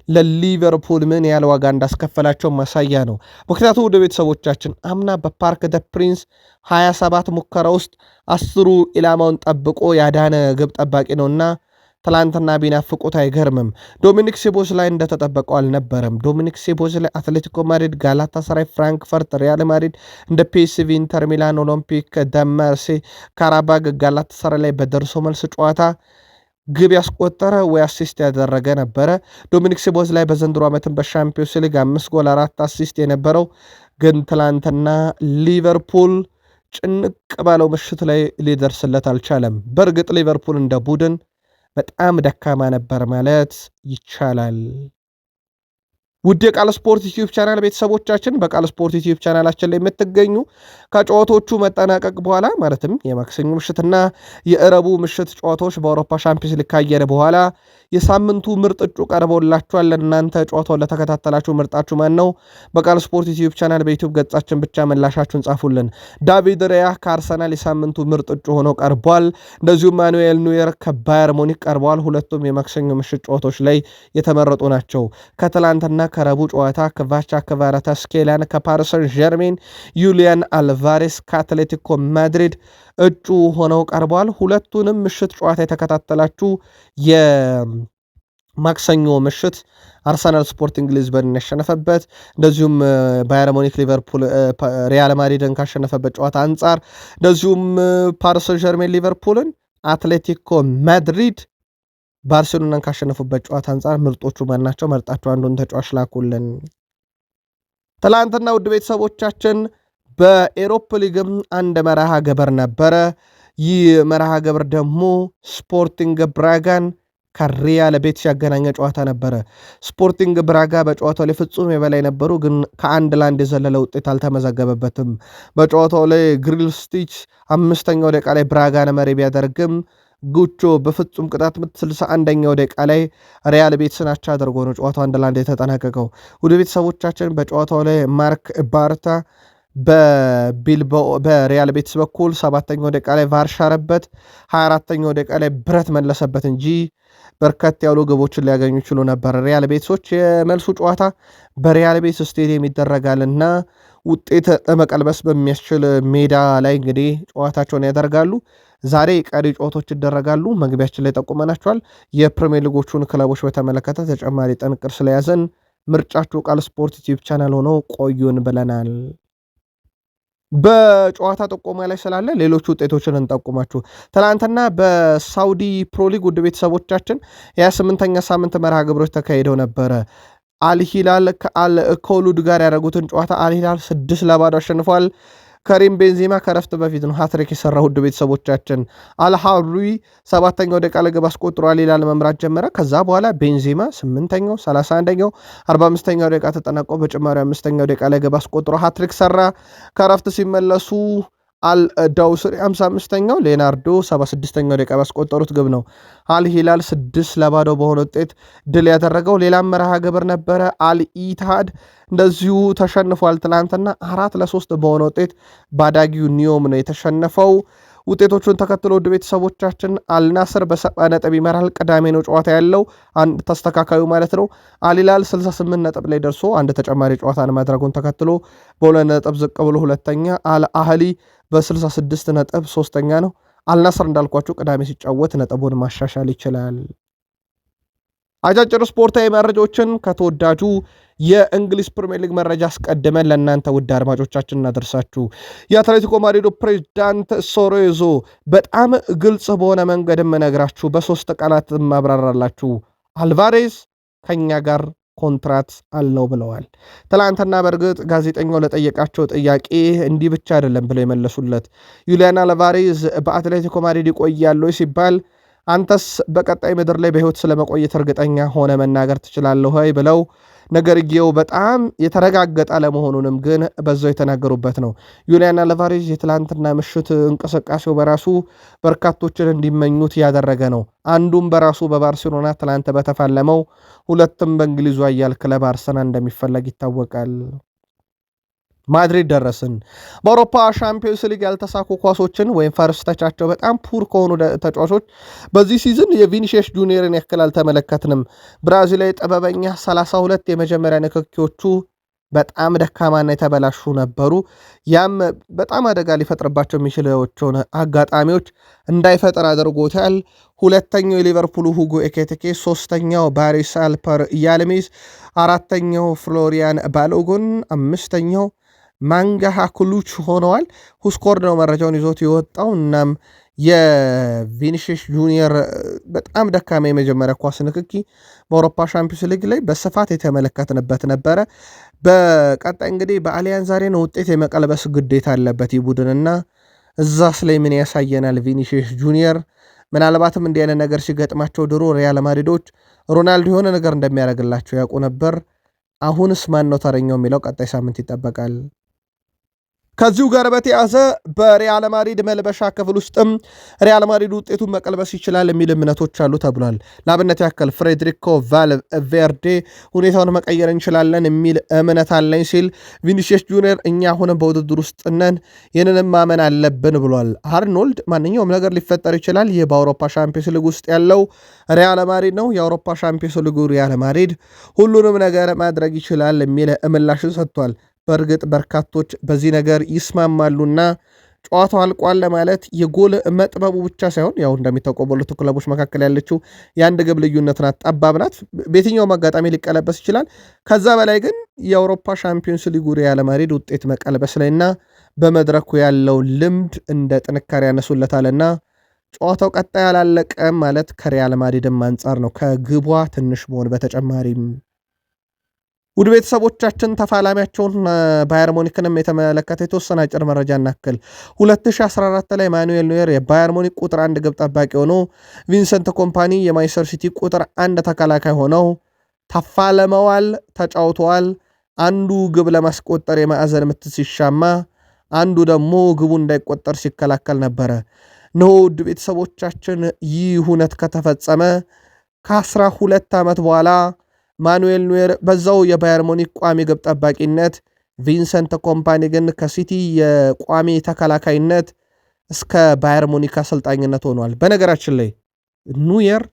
S1: ለሊቨርፑል ምን ያህል ዋጋ እንዳስከፈላቸው ማሳያ ነው። ምክንያቱም ውድ ቤተሰቦቻችን አምና በፓርክ ደ ፕሪንስ 27 ሙከራ ውስጥ 10ሩ ኢላማውን ጠብቆ ያዳነ ግብ ጠባቂ ነውና ትላንትና ቢናፍቁት አይገርምም። ዶሚኒክ ሶቦስላይ እንደተጠበቀው አልነበረም። ዶሚኒክ ሶቦስላይ አትሌቲኮ ማድሪድ፣ ጋላታሳራይ፣ ፍራንክፈርት፣ ሪያል ማድሪድ እንደ ፒኤስቪ፣ ኢንተር ሚላን፣ ኦሎምፒክ ደመርሴ፣ ካራባግ፣ ጋላታሳራይ ላይ በደርሶ መልስ ጨዋታ ግብ ያስቆጠረ ወይ አሲስት ያደረገ ነበረ። ዶሚኒክ ሶቦስላይ በዘንድሮ ዓመትን በሻምፒዮንስ ሊግ 5 ጎል 4 አሲስት የነበረው ግን ትላንትና ሊቨርፑል ጭንቅ ባለው ምሽት ላይ ሊደርስለት አልቻለም። በእርግጥ ሊቨርፑል እንደ ቡድን በጣም ደካማ ነበር ማለት ይቻላል። ውድ የቃል ስፖርት ዩቲዩብ ቻናል ቤተሰቦቻችን በቃል ስፖርት ዩቲዩብ ቻናላችን ላይ የምትገኙ ከጨዋታዎቹ መጠናቀቅ በኋላ ማለትም የማክሰኞ ምሽትና የእረቡ ምሽት ጨዋታዎች በአውሮፓ ሻምፒዮንስ ሊግ ካየረ በኋላ የሳምንቱ ምርጥ እጩ ቀርበውላችኋል። እናንተ ጨዋታውን ለተከታተላችሁ ምርጣችሁ ማን ነው? በቃል ስፖርት ዩቲዩብ ቻናል በዩቲዩብ ገጻችን ብቻ ምላሻችሁን ጻፉልን። ዳቪድ ራያ ከአርሰናል የሳምንቱ ምርጥ እጩ ሆኖ ቀርቧል። እንደዚሁም ማኑኤል ኑየር ከባየር ሙኒክ ቀርበዋል። ሁለቱም የማክሰኞ ምሽት ጨዋታዎች ላይ የተመረጡ ናቸው። ከትላንትና ከረቡ ጨዋታ ከቫቻ ክቫራትስኬሊያን ከፓሪሰን ጀርሜን ዩሊያን አልቫሬስ ከአትሌቲኮ ማድሪድ እጩ ሆነው ቀርበዋል። ሁለቱንም ምሽት ጨዋታ የተከታተላችሁ የማክሰኞ ምሽት አርሰናል ስፖርቲንግ ሊዝበንን ያሸነፈበት እንደዚሁም ባየር ሙኒክ ሊቨርፑል ሪያል ማድሪድን ካሸነፈበት ጨዋታ አንጻር እንደዚሁም ፓሪስ ሰን ዠርሜን ሊቨርፑልን አትሌቲኮ ማድሪድ ባርሴሎናን ካሸነፉበት ጨዋታ አንጻር ምርጦቹ ማን ናቸው? መርጣችሁ አንዱን ተጫዋች ላኩልን። ትላንትና ውድ ቤተሰቦቻችን በኤሮፕ ሊግም አንድ መርሃ ግብር ነበረ። ይህ መርሃ ግብር ደግሞ ስፖርቲንግ ብራጋን ከሪያል ቤቲስ ያገናኘ ጨዋታ ነበረ። ስፖርቲንግ ብራጋ በጨዋታው ላይ ፍጹም የበላይ ነበሩ፣ ግን ከአንድ ለአንድ የዘለለ ውጤት አልተመዘገበበትም። በጨዋታው ላይ ግሪልስቲች 5ኛው ደቂቃ ላይ ብራጋን መሪ ቢያደርግም ጉቾ በፍጹም ቅጣት ምት 61ኛው ደቂቃ ላይ ሪያል ቤቲስን አቻ አድርጎ ነው ጨዋታው አንድ ለአንድ የተጠናቀቀው። ወደ ቤተሰቦቻችን በጨዋታው ላይ ማርክ ባርታ በሪያል ቤቲስ በኩል 7ኛው ደቂቃ ላይ ቫር ሻረበት፣ 24ኛው ደቂቃ ላይ ብረት መለሰበት እንጂ በርከት ያሉ ግቦችን ሊያገኙ ይችሉ ነበር ሪያል ቤቲሶች። የመልሱ ጨዋታ በሪያል ቤቲስ ስቴዲየም ይደረጋልና ውጤት ለመቀልበስ በሚያስችል ሜዳ ላይ እንግዲህ ጨዋታቸውን ያደርጋሉ። ዛሬ ቀሪ ጨዋታዎች ይደረጋሉ። መግቢያችን ላይ ጠቁመናቸዋል። የፕሪሚየር ሊጎቹን ክለቦች በተመለከተ ተጨማሪ ጥንቅር ስለያዘን ምርጫችሁ ቃል ስፖርት ዩቲዩብ ቻናል ሆኖ ቆዩን ብለናል። በጨዋታ ጥቆማ ላይ ስላለ ሌሎች ውጤቶችን እንጠቁማችሁ። ትናንትና በሳውዲ ፕሮሊግ ውድ ቤተሰቦቻችን የ28ኛ ሳምንት መርሃ ግብሮች ተካሂደው ነበረ። አልሂላል ከአልኮሉድ ጋር ያደረጉትን ጨዋታ አልሂላል 6-0 አሸንፏል። ከሪም ቤንዚማ ከረፍት በፊት ነው ሃትሪክ የሰራ። ውድ ቤተሰቦቻችን አልሃሩይ 7ኛው ደቂቃ ላይ ግብ አስቆጥሮ አልሂላል መምራት ጀመረ። ከዛ በኋላ ቤንዚማ 8ኛው 31ኛው 45ኛው ደቂቃ ተጠናቆ በጭማሪ 5ኛው ደቂቃ ላይ ግብ አስቆጥሮ ሃትሪክ ሰራ። ከረፍት ሲመለሱ አልዳውስሪ 55ኛው ሌናርዶ 76ኛው ደቂቃ ባስቆጠሩት ግብ ነው አልሂላል 6-0 በሆነ ውጤት ድል ያደረገው። ሌላም መርሃ ግብር ነበረ። አልኢትሃድ እንደዚሁ ተሸንፏል። ትናንትና 4-3 በሆነ ውጤት ባዳጊው ኒዮም ነው የተሸነፈው። ውጤቶቹን ተከትሎ ውድ ቤተሰቦቻችን አልናስር በ70 ነጥብ ይመራል። ቅዳሜ ነው ጨዋታ ያለው፣ አንድ ተስተካካዩ ማለት ነው። አልሂላል 68 ነጥብ ላይ ደርሶ አንድ ተጨማሪ ጨዋታን ማድረጉን ተከትሎ በ2 ነጥብ ዝቅ ብሎ ሁለተኛ፣ አልአህሊ በ66 ነጥብ ሶስተኛ ነው። አልናስር እንዳልኳችሁ ቅዳሜ ሲጫወት ነጥቡን ማሻሻል ይችላል። አጫጭር ስፖርታዊ መረጃዎችን ከተወዳጁ የእንግሊዝ ፕሪሚየር ሊግ መረጃ አስቀድመን ለእናንተ ውድ አድማጮቻችን እናደርሳችሁ። የአትሌቲኮ ማድሪዱ ፕሬዚዳንት ሶሬዞ በጣም ግልጽ በሆነ መንገድ የምነግራችሁ በሶስት ቃላት ማብራራላችሁ፣ አልቫሬዝ ከኛ ጋር ኮንትራት አለው ብለዋል። ትላንትና በእርግጥ ጋዜጠኛው ለጠየቃቸው ጥያቄ እንዲህ ብቻ አይደለም ብለው የመለሱለት። ዩሊያን አልቫሬዝ በአትሌቲኮ ማድሪድ ይቆያል ሲባል አንተስ በቀጣይ ምድር ላይ በሕይወት ስለመቆየት እርግጠኛ ሆነ መናገር ትችላለህ ወይ ብለው ነገርየው በጣም የተረጋገጠ አለመሆኑንም ግን በዛው የተናገሩበት ነው። ዩሊያን አልቫሬዝ የትላንትና ምሽት እንቅስቃሴው በራሱ በርካቶችን እንዲመኙት ያደረገ ነው። አንዱም በራሱ በባርሴሎና ትላንት በተፋለመው፣ ሁለትም በእንግሊዙ ኃያል ክለብ አርሰናል እንደሚፈለግ ይታወቃል። ማድሪድ ደረስን። በአውሮፓ ሻምፒዮንስ ሊግ ያልተሳኩ ኳሶችን ወይም ፈርስተቻቸው በጣም ፑር ከሆኑ ተጫዋቾች በዚህ ሲዝን የቪኒሺየስ ጁኒየርን ያክል አልተመለከትንም። ብራዚላዊ ጥበበኛ 32 የመጀመሪያ ንክኪዎቹ በጣም ደካማና የተበላሹ ነበሩ። ያም በጣም አደጋ ሊፈጥርባቸው የሚችላቸውን አጋጣሚዎች እንዳይፈጥር አድርጎታል። ሁለተኛው የሊቨርፑሉ ሁጎ ኤኬቲኬ፣ ሶስተኛው ባሪስ አልፐር ያልሜዝ፣ አራተኛው ፍሎሪያን ባሎጎን፣ አምስተኛው ማንጋሃ ኩሉች ሆነዋል። ሁስኮርድ ነው መረጃውን ይዞት የወጣው። እናም የቪኒሺየስ ጁኒየር በጣም ደካማ የመጀመሪያ ኳስ ንክኪ በአውሮፓ ሻምፒዮንስ ሊግ ላይ በስፋት የተመለከትንበት ነበረ። በቀጣይ እንግዲህ በአሊያንዝ አሬና ውጤት የመቀልበስ ግዴታ አለበት ይህ ቡድንና እዛስ ላይ ምን ያሳየናል ቪኒሺየስ ጁኒየር? ምናልባትም እንዲህ አይነት ነገር ሲገጥማቸው ድሮ ሪያል ማድሪዶች ሮናልዶ የሆነ ነገር እንደሚያደርግላቸው ያውቁ ነበር። አሁንስ ማን ነው ተረኛው የሚለው ቀጣይ ሳምንት ይጠበቃል። ከዚሁ ጋር በተያዘ በሪያል ማድሪድ መልበሻ ክፍል ውስጥም ሪያል ማድሪድ ውጤቱን መቀልበስ ይችላል የሚል እምነቶች አሉ ተብሏል። ለአብነት ያክል ፍሬድሪኮ ቫልቬርዴ ሁኔታውን መቀየር እንችላለን የሚል እምነት አለኝ ሲል፣ ቪኒሲየስ ጁኒየር እኛ አሁንም በውድድር ውስጥ ነን ይህንንም ማመን አለብን ብሏል። አርኖልድ ማንኛውም ነገር ሊፈጠር ይችላል፣ ይህ በአውሮፓ ሻምፒዮንስ ሊግ ውስጥ ያለው ሪያል ማድሪድ ነው፣ የአውሮፓ ሻምፒዮንስ ሊጉ ሪያል ማድሪድ ሁሉንም ነገር ማድረግ ይችላል የሚል ምላሽን ሰጥቷል። በእርግጥ በርካቶች በዚህ ነገር ይስማማሉና ጨዋታው አልቋል ለማለት የጎል መጥበቡ ብቻ ሳይሆን ያው እንደሚታወቀው በሁለቱ ክለቦች መካከል ያለችው የአንድ ግብ ልዩነት ናት፣ ጠባብ ናት። በየትኛውም አጋጣሚ ሊቀለበስ ይችላል። ከዛ በላይ ግን የአውሮፓ ሻምፒዮንስ ሊጉ ሪያል ማድሪድ ውጤት መቀልበስ ላይና በመድረኩ ያለው ልምድ እንደ ጥንካሬ ያነሱለታልና ጨዋታው ቀጣይ አላለቀም ማለት ከሪያል ማድሪድም አንጻር ነው፣ ከግቧ ትንሽ መሆን በተጨማሪም። ውድ ቤተሰቦቻችን ተፋላሚያቸውን ባየር ሙኒክንም የተመለከተ የተወሰነ አጭር መረጃ እናክል። 2014 ላይ ማኑኤል ኖየር የባየር ሙኒክ ቁጥር 1 ግብ ጠባቂ ሆኖ ቪንሰንት ኮምፓኒ የማንቸስተር ሲቲ ቁጥር 1 ተከላካይ ሆነው ተፋለመዋል፣ ተጫውተዋል። አንዱ ግብ ለማስቆጠር የማዕዘን ምት ሲሻማ፣ አንዱ ደግሞ ግቡ እንዳይቆጠር ሲከላከል ነበረ። ነው ውድ ቤተሰቦቻችን ይህ ሁነት ከተፈጸመ ከ12 ዓመት በኋላ ማኑኤል ኖየር በዛው የባየር ሙኒክ ቋሚ ግብ ጠባቂነት፣ ቪንሰንት ኮምፓኒ ግን ከሲቲ የቋሚ ተከላካይነት እስከ ባየር ሙኒክ አሰልጣኝነት ሆኗል። በነገራችን ላይ ኖየር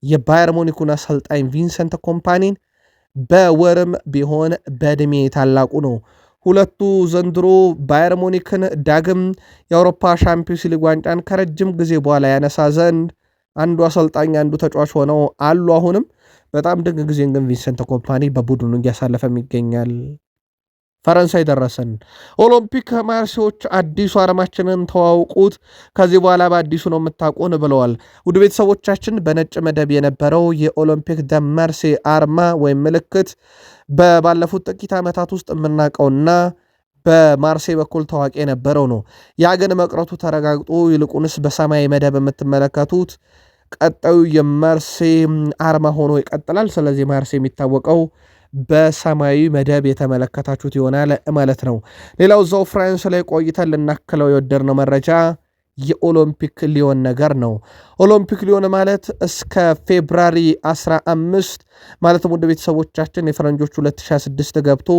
S1: የባየር ሙኒኩን አሰልጣኝ ቪንሰንት ኮምፓኒን በወርም ቢሆን በዕድሜ ታላቁ ነው። ሁለቱ ዘንድሮ ባየር ሙኒክን ዳግም የአውሮፓ ሻምፒዮንስ ሊግ ዋንጫን ከረጅም ጊዜ በኋላ ያነሳ ዘንድ አንዱ አሰልጣኝ አንዱ ተጫዋች ሆነው አሉ። አሁንም በጣም ድንቅ ጊዜን ግን ቪንሰንት ኮምፓኒ በቡድኑ እያሳለፈም ይገኛል። ፈረንሳይ ደረሰን። ኦሎምፒክ ማርሴዎች አዲሱ አርማችንን ተዋውቁት፣ ከዚህ በኋላ በአዲሱ ነው የምታውቁን ብለዋል። ውድ ቤተሰቦቻችን በነጭ መደብ የነበረው የኦሎምፒክ ደ ማርሴ አርማ ወይም ምልክት ባለፉት ጥቂት ዓመታት ውስጥ የምናውቀውና በማርሴ በኩል ታዋቂ የነበረው ነው። ያ ግን መቅረቱ ተረጋግጦ ይልቁንስ በሰማይ መደብ የምትመለከቱት ቀጣዩ የማርሴ አርማ ሆኖ ይቀጥላል። ስለዚህ ማርሴ የሚታወቀው በሰማያዊ መደብ የተመለከታችሁት ይሆናል ማለት ነው። ሌላው እዛው ፍራንስ ላይ ቆይተን ልናክለው የወደድነው መረጃ የኦሎምፒክ ሊዮን ነገር ነው። ኦሎምፒክ ሊዮን ማለት እስከ ፌብራሪ 15 ማለትም ወደ ቤተሰቦቻችን የፈረንጆች 2026 ገብቶ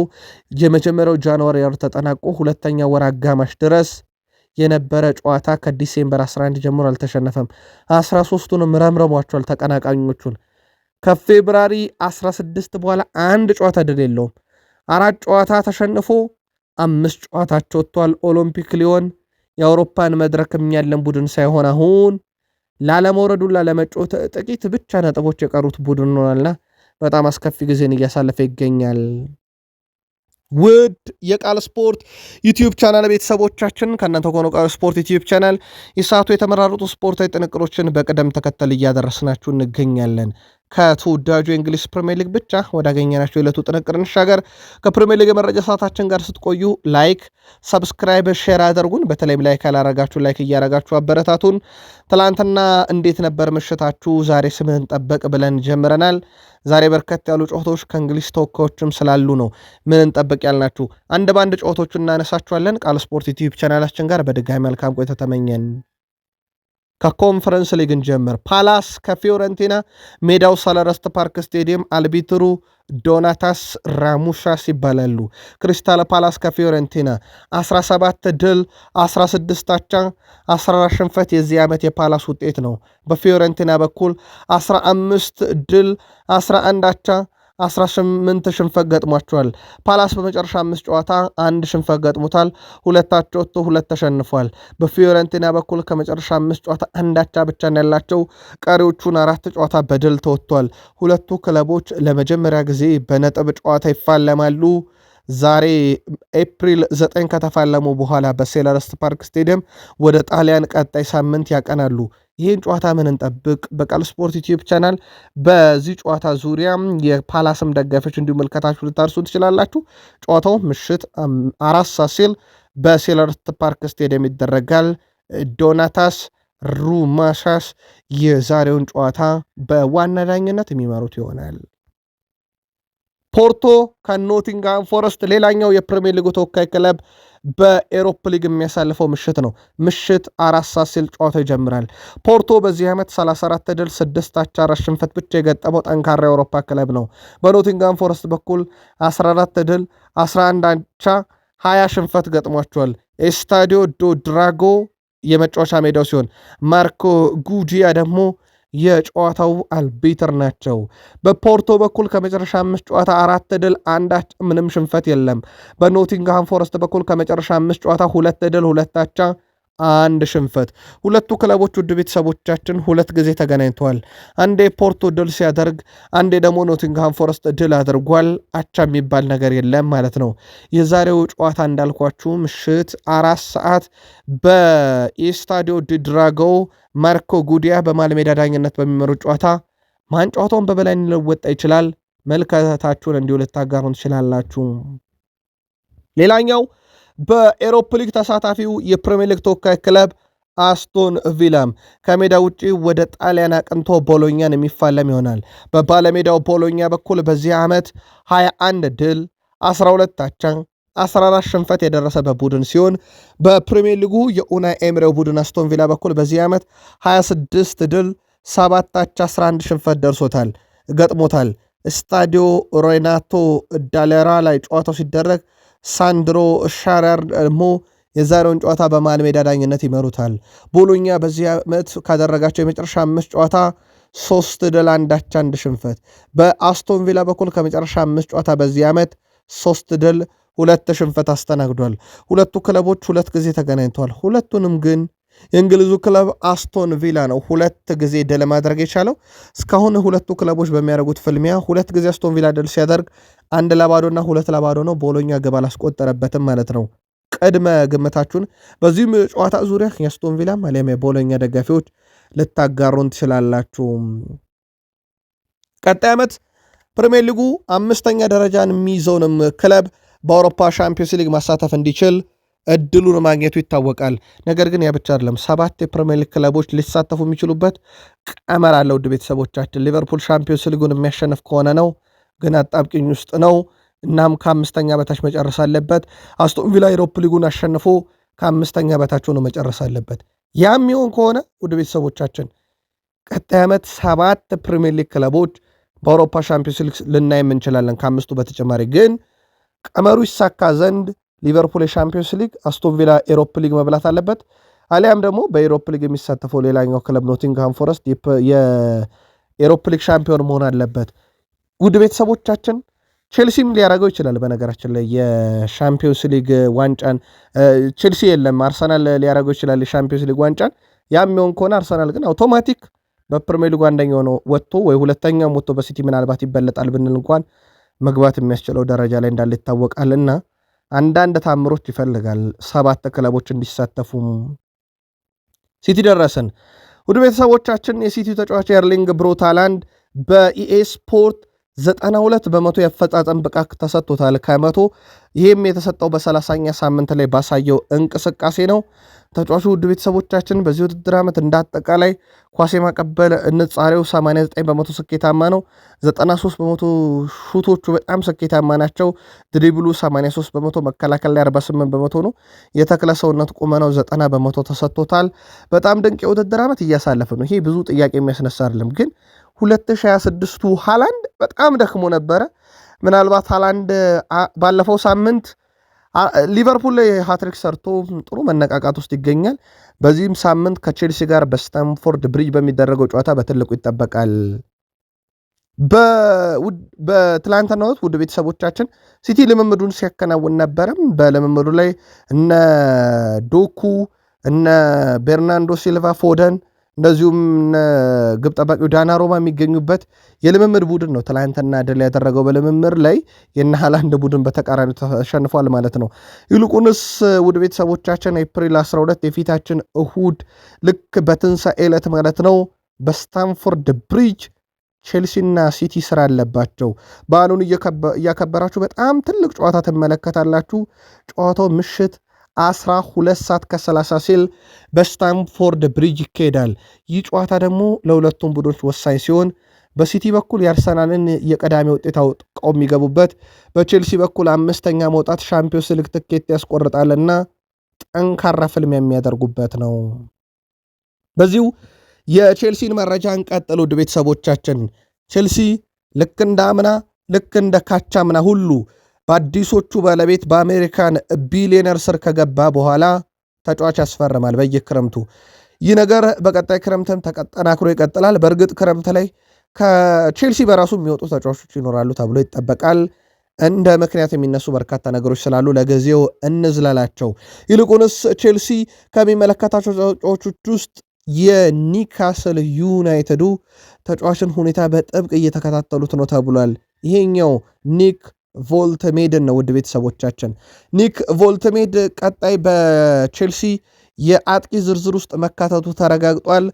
S1: የመጀመሪያው ጃንዋሪ ወር ተጠናቆ ሁለተኛ ወር አጋማሽ ድረስ የነበረ ጨዋታ ከዲሴምበር 11 ጀምሮ አልተሸነፈም። 13ቱንም ረምረሟቸዋል ተቀናቃኞቹን። ከፌብራሪ 16 በኋላ አንድ ጨዋታ ድል የለውም። 4 ጨዋታ ተሸንፎ 5 ጨዋታቸው ወጥቷል። ኦሎምፒክ ሊዮን የአውሮፓን መድረክ የሚያለን ቡድን ሳይሆን አሁን ላለመውረዱላ ለመጫወት ጥቂት ብቻ ነጥቦች የቀሩት ቡድን ሆናልና በጣም አስከፊ ጊዜን እያሳለፈ ይገኛል። ውድ የቃል ስፖርት ዩቲዩብ ቻናል ቤተሰቦቻችን ከእናንተ ከሆነ ቃል ስፖርት ዩቲዩብ ቻናል የሰዓቱ የተመራረጡ ስፖርታዊ ጥንቅሮችን በቅደም ተከተል እያደረስናችሁ እንገኛለን። ከተወዳጁ የእንግሊዝ ፕሪሚየር ሊግ ብቻ ወዳገኘናቸው የዕለቱ ጥንቅር እንሻገር። ከፕሪሚየር ሊግ የመረጃ ሰዓታችን ጋር ስትቆዩ ላይክ፣ ሰብስክራይብ፣ ሼር አድርጉን። በተለይም ላይክ ያላረጋችሁ ላይክ እያረጋችሁ አበረታቱን። ትላንትና እንዴት ነበር ምሽታችሁ? ዛሬ ስምህን ጠበቅ ብለን ጀምረናል። ዛሬ በርከት ያሉ ጨዋታዎች ከእንግሊዝ ተወካዮችም ስላሉ ነው ምን እንጠብቅ ያልናችሁ። አንድ በአንድ ጨዋታዎቹን እናነሳችኋለን። ቃል ስፖርት ዩቲዩብ ቻናላችን ጋር በድጋሚ መልካም ቆይታ ተመኘን። ከኮንፈረንስ ሊግን ጀምር። ፓላስ ከፊዮረንቲና ሜዳው ሰለረስት ፓርክ ስቴዲየም፣ አልቢትሩ ዶናታስ ራሙሻስ ይባላሉ። ክሪስታል ፓላስ ከፊዮረንቲና 17 ድል 16 አቻ 14 ሽንፈት የዚህ ዓመት የፓላስ ውጤት ነው። በፊዮረንቲና በኩል 15 ድል 11 አቻ 18 ሽንፈት ገጥሟቸዋል። ፓላስ በመጨረሻ 5 ጨዋታ 1 ሽንፈት ገጥሞታል። 2 አቻ ወጥቶ 2 ተሸንፏል። በፊዮረንቲና በኩል ከመጨረሻ 5 ጨዋታ 1 አቻ ብቻ ያላቸው፣ ቀሪዎቹን 4 ጨዋታ በድል ተወጥቷል። ሁለቱ ክለቦች ለመጀመሪያ ጊዜ በነጥብ ጨዋታ ይፋለማሉ። ዛሬ ኤፕሪል 9 ከተፋለሙ በኋላ በሴለረስት ፓርክ ስቴዲየም ወደ ጣሊያን ቀጣይ ሳምንት ያቀናሉ። ይህን ጨዋታ ምን እንጠብቅ? በቃል ስፖርት ዩቲዩብ ቻናል በዚህ ጨዋታ ዙሪያ የፓላስም ደጋፊዎች እንዲሁ መልከታችሁ ልታርሱ ትችላላችሁ። ጨዋታው ምሽት 4 ሰዓት ሲል በሴለረስት ፓርክ ስቴዲየም ይደረጋል። ዶናታስ ራሙሻስ የዛሬውን ጨዋታ በዋና ዳኝነት የሚመሩት ይሆናል። ፖርቶ ከኖቲንግሃም ፎረስት ሌላኛው የፕሪሚየር ሊጉ ተወካይ ክለብ በኤሮፕ ሊግ የሚያሳልፈው ምሽት ነው። ምሽት 4 ሰዓት ሲል ጨዋታው ይጀምራል። ፖርቶ በዚህ ዓመት 34 ድል 6 አቻ 4 ሽንፈት ብቻ የገጠመው ጠንካራ የአውሮፓ ክለብ ነው። በኖቲንጋም ፎረስት በኩል 14 ድል 11 አቻ 20 ሽንፈት ገጥሟቸዋል። ኤስታዲዮ ዶ ድራጎ የመጫወቻ ሜዳው ሲሆን ማርኮ ጉዲያ ደግሞ የጨዋታው አልቢተር ናቸው። በፖርቶ በኩል ከመጨረሻ 5 ጨዋታ 4 ድል 1 ምንም ሽንፈት የለም። በኖቲንግሃም ፎረስት በኩል ከመጨረሻ 5 ጨዋታ 2 ድል 2 አቻ 1 ሽንፈት። ሁለቱ ክለቦች ውድ ቤተሰቦቻችን 2 ጊዜ ተገናኝተዋል። አንዴ ፖርቶ ድል ሲያደርግ፣ አንዴ ደግሞ ኖቲንግሃም ፎረስት ድል አድርጓል። አቻ የሚባል ነገር የለም ማለት ነው። የዛሬው ጨዋታ እንዳልኳችሁ ምሽት 4 ሰዓት በኢስታዲዮ ዲ ድራጎ ማርኮ ጉዲያ በማልሜዳ ዳኝነት በሚመሩ ጨዋታ ማን ጨዋታውን በበላይ ሊወጣ ይችላል? መልከታችሁን እንዲሁ ልታጋሩን ትችላላችሁ። ሌላኛው በኤሮፕ ሊግ ተሳታፊው የፕሪሚየር ሊግ ተወካይ ክለብ አስቶን ቪላም ከሜዳ ውጪ ወደ ጣሊያን አቅንቶ ቦሎኛን የሚፋለም ይሆናል። በባለሜዳው ቦሎኛ በኩል በዚህ ዓመት 21 ድል 12 አቻ 14 ሽንፈት የደረሰበት ቡድን ሲሆን በፕሪሚየር ሊጉ የኡናይ ኤምሬው ቡድን አስቶን ቪላ በኩል በዚህ ዓመት 26 ድል 7 አቻ 11 ሽንፈት ገጥሞታል። ስታዲዮ ሬናቶ ዳሌራ ላይ ጨዋታው ሲደረግ ሳንድሮ ሻረር ደግሞ የዛሬውን ጨዋታ በመሃል ሜዳ ዳኝነት ይመሩታል። ቦሎኛ በዚህ ዓመት ካደረጋቸው የመጨረሻ 5 ጨዋታ 3 ድል 1 አቻ 1 ሽንፈት። በአስቶን ቪላ በኩል ከመጨረሻ 5 ጨዋታ በዚህ ዓመት 3 ድል 2 ሽንፈት አስተናግዷል። ሁለቱ ክለቦች 2 ጊዜ ተገናኝተዋል። ሁለቱንም ግን የእንግሊዙ ክለብ አስቶን ቪላ ነው 2 ጊዜ ድል ማድረግ የቻለው። እስካሁን ሁለቱ ክለቦች በሚያደርጉት ፍልሚያ 2 ጊዜ አስቶን ቪላ ድል ሲያደርግ 1-0 እና 2-0 ነው። ቦሎኛ ግብ አላስቆጠረበትም ማለት ነው። ቅድመ ግምታችሁን በዚህም ጨዋታ ዙሪያ የአስቶን ቪላ አሊያም የቦሎኛ ደጋፊዎች ልታጋሩን ትችላላችሁ። ቀጣይ ዓመት ፕሪሚየር ሊጉ 5ኛ ደረጃን የሚይዘውንም ክለብ በአውሮፓ ሻምፒዮንስ ሊግ ማሳተፍ እንዲችል እድሉን ማግኘቱ ይታወቃል። ነገር ግን ያ ብቻ አይደለም። 7 የፕሪሚየር ሊግ ክለቦች ሊሳተፉ የሚችሉበት ቀመር አለ። ውድ ቤተሰቦቻችን ሊቨርፑል ሻምፒዮንስ ሊጉን የሚያሸንፍ ከሆነ ነው፣ ግን አጣብቂኝ ውስጥ ነው። እናም ከ5ኛ በታች መጨረስ አለበት። አስቶን ቪላ ዩሮፕ ሊጉን አሸንፎ ከ5ኛ በታች ሆኖ መጨረስ አለበት። ያም ይሆን ከሆነ ውድ ቤተሰቦቻችን ቀጣይ ዓመት 7 ፕሪሚየር ሊግ ክለቦች በአውሮፓ ሻምፒዮንስ ሊግ ልናይም እንችላለን። ከ5ቱ በተጨማሪ ግን ቀመሩ ይሳካ ዘንድ ሊቨርፑል የሻምፒዮንስ ሊግ፣ አስቶን ቪላ ኤሮፕ ሊግ መብላት አለበት። አሊያም ደግሞ በኤሮፕ ሊግ የሚሳተፈው ሌላኛው ክለብ ኖቲንግሃም ፎረስት የኤሮፕ ሊግ ሻምፒዮን መሆን አለበት። ውድ ቤተሰቦቻችን ቼልሲም ሊያደርገው ይችላል። በነገራችን ላይ የሻምፒዮንስ ሊግ ዋንጫን ቼልሲ የለም፣ አርሰናል ሊያደርገው ይችላል የሻምፒዮንስ ሊግ ዋንጫን። ያም የሚሆን ከሆነ አርሰናል ግን አውቶማቲክ በፕሪሚየር ሊጉ አንደኛ ሆኖ ወጥቶ ወይ ሁለተኛም ወጥቶ በሲቲ ምናልባት ይበለጣል ብንል እንኳን መግባት የሚያስችለው ደረጃ ላይ እንዳለ ይታወቃልና አንዳንድ ታምሮች ይፈልጋል 7 ክለቦች እንዲሳተፉ። ሲቲ ደረስን። ውድ ቤተሰቦቻችን የሲቲ ተጫዋች ኤርሊንግ ብሮት ሃላንድ በኢኤ ስፖርት 92% የአፈጻጸም ብቃት ተሰጥቶታል ከመቶ። ይህም የተሰጠው በ30ኛ ሳምንት ላይ ባሳየው እንቅስቃሴ ነው። ተጫዋቹ ውድ ቤተሰቦቻችን በዚህ ውድድር ዓመት እንዳጠቃላይ ኳስ የማቀበል ንጻሬው 89% ስኬታማ ነው። 93% ሹቶቹ በጣም ስኬታማ ናቸው። ድሪብሉ 83%፣ መከላከል ላይ 48% ነው። የተክለ ሰውነት ቁመናው 90% ተሰጥቶታል። በጣም ድንቅ የውድድር ዓመት እያሳለፈ ነው። ይሄ ብዙ ጥያቄ የሚያስነሳ አይደለም። ግን 2026ቱ ሃላንድ በጣም ደክሞ ነበረ። ምናልባት ሃላንድ ባለፈው ሳምንት ሊቨርፑል ላይ ሃትሪክ ሰርቶ ጥሩ መነቃቃት ውስጥ ይገኛል። በዚህም ሳምንት ከቼልሲ ጋር በስታንፎርድ ብሪጅ በሚደረገው ጨዋታ በትልቁ ይጠበቃል። በትላንትናው ውድ ቤተሰቦቻችን ሲቲ ልምምዱን ሲያከናውን ነበረም። በልምምዱ ላይ እነ ዶኩ፣ እነ ቤርናንዶ ሲልቫ፣ ፎደን እንደዚሁም ግብ ጠባቂው ዳናሮማ የሚገኙበት የልምምድ ቡድን ነው። ትላንትና ድል ያደረገው በልምምድ ላይ የነ ሃላንድ ቡድን በተቃራኒ ተሸንፏል ማለት ነው። ይልቁንስ ውድ ቤተሰቦቻችን ኤፕሪል 12 የፊታችን እሁድ ልክ በትንሣኤ ዕለት ማለት ነው በስታንፎርድ ብሪጅ ቼልሲና ሲቲ ስራ አለባቸው። በዓሉን እያከበራችሁ በጣም ትልቅ ጨዋታ ትመለከታላችሁ። ጨዋታው ምሽት 12 ሰዓት ከ30 ሲል በስታንፎርድ ብሪጅ ይካሄዳል። ይህ ጨዋታ ደግሞ ለሁለቱም ቡድኖች ወሳኝ ሲሆን በሲቲ በኩል የአርሰናልን የቀዳሚ ውጤት አውጥቀው የሚገቡበት፣ በቼልሲ በኩል 5ኛ መውጣት ሻምፒዮንስ ሊግ ትኬት ያስቆርጣልና ጠንካራ ፍልሚያ የሚያደርጉበት ነው። በዚሁ የቼልሲን መረጃ እንቀጥል ውድ ቤተሰቦቻችን። ቼልሲ ልክ እንደ አምና ልክ እንደ ካቻምና ሁሉ በአዲሶቹ ባለቤት በአሜሪካን ቢሊዮነር ስር ከገባ በኋላ ተጫዋች ያስፈርማል በየክረምቱ። ይህ ነገር በቀጣይ ክረምትም ተጠናክሮ ይቀጥላል። በእርግጥ ክረምት ላይ ከቼልሲ በራሱ የሚወጡ ተጫዋቾች ይኖራሉ ተብሎ ይጠበቃል። እንደ ምክንያት የሚነሱ በርካታ ነገሮች ስላሉ ለጊዜው እንዝለላቸው። ይልቁንስ ቼልሲ ከሚመለከታቸው ተጫዋቾች ውስጥ የኒካስል ዩናይትዱ ተጫዋችን ሁኔታ በጥብቅ እየተከታተሉት ነው ተብሏል። ይሄኛው ኒክ ቮልትሜድን ነው ውድ ቤተሰቦቻችን። ኒክ ቮልትሜድ ቀጣይ በቼልሲ የአጥቂ ዝርዝር ውስጥ መካተቱ ተረጋግጧል።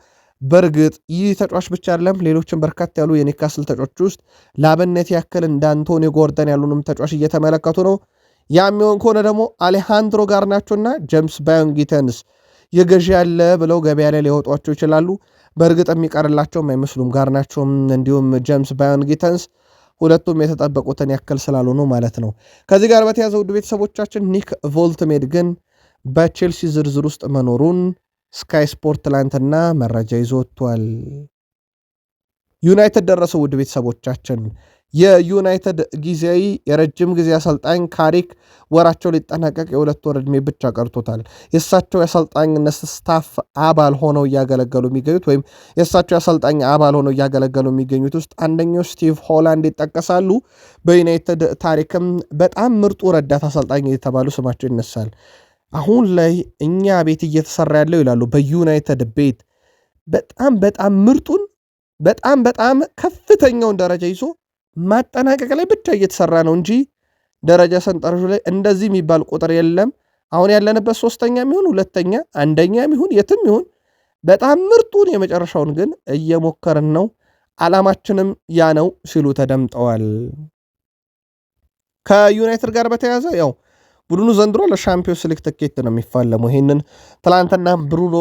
S1: በእርግጥ ይህ ተጫዋች ብቻ አይደለም፣ ሌሎችም በርካታ ያሉ የኒካስል ተጫዋቾች ውስጥ ለአብነት ያክል እንደ አንቶኒ ጎርደን ያሉንም ተጫዋች እየተመለከቱ ነው። ያ የሚሆን ከሆነ ደግሞ አሌሃንድሮ ጋርናቾና ጄምስ ባዮንጊተንስ የገዢ ያለ ብለው ገበያ ላይ ሊወጧቸው ይችላሉ። በእርግጥ የሚቀርላቸውም አይመስሉም። ጋርናቾም እንዲሁም ጄምስ ባዮንጊተንስ ሁለቱም የተጠበቁትን ያክል ስላልሆኑ ማለት ነው። ከዚህ ጋር በተያዘ ውድ ቤተሰቦቻችን ኒክ ቮልትሜድ ግን በቼልሲ ዝርዝር ውስጥ መኖሩን ስካይ ስፖርት ትላንትና መረጃ ይዞ ወጥቷል። ዩናይትድ ደረሰው ውድ ቤተሰቦቻችን። የዩናይትድ ጊዜያዊ የረጅም ጊዜ አሰልጣኝ ካሪክ ወራቸው ሊጠናቀቅ የ2 ወር ዕድሜ ብቻ ቀርቶታል። የእሳቸው የአሰልጣኝነት ስታፍ አባል ሆነው እያገለገሉ የሚገኙት ወይም የእሳቸው የአሰልጣኝ አባል ሆነው እያገለገሉ የሚገኙት ውስጥ አንደኛው ስቲቭ ሆላንድ ይጠቀሳሉ። በዩናይትድ ታሪክም በጣም ምርጡ ረዳት አሰልጣኝ የተባሉ ስማቸው ይነሳል። አሁን ላይ እኛ ቤት እየተሰራ ያለው ይላሉ በዩናይትድ ቤት በጣም ምርጡን በጣም ከፍተኛውን ደረጃ ይዞ ማጠናቀቅ ላይ ብቻ እየተሰራ ነው እንጂ ደረጃ ሰንጠረዡ ላይ እንደዚህ የሚባል ቁጥር የለም። አሁን ያለንበት 3ኛ የሚሆን 2ኛ 1ኛ የሚሆን የትም ይሁን በጣም ምርጡን የመጨረሻውን ግን እየሞከርን ነው፣ ዓላማችንም ያ ነው ሲሉ ተደምጠዋል። ከዩናይትድ ጋር በተያያዘ ያው ቡድኑ ዘንድሮ ለሻምፒዮንስ ሊግ ትኬት ነው የሚፋለመው። ይህንን ትላንትና ብሩኖ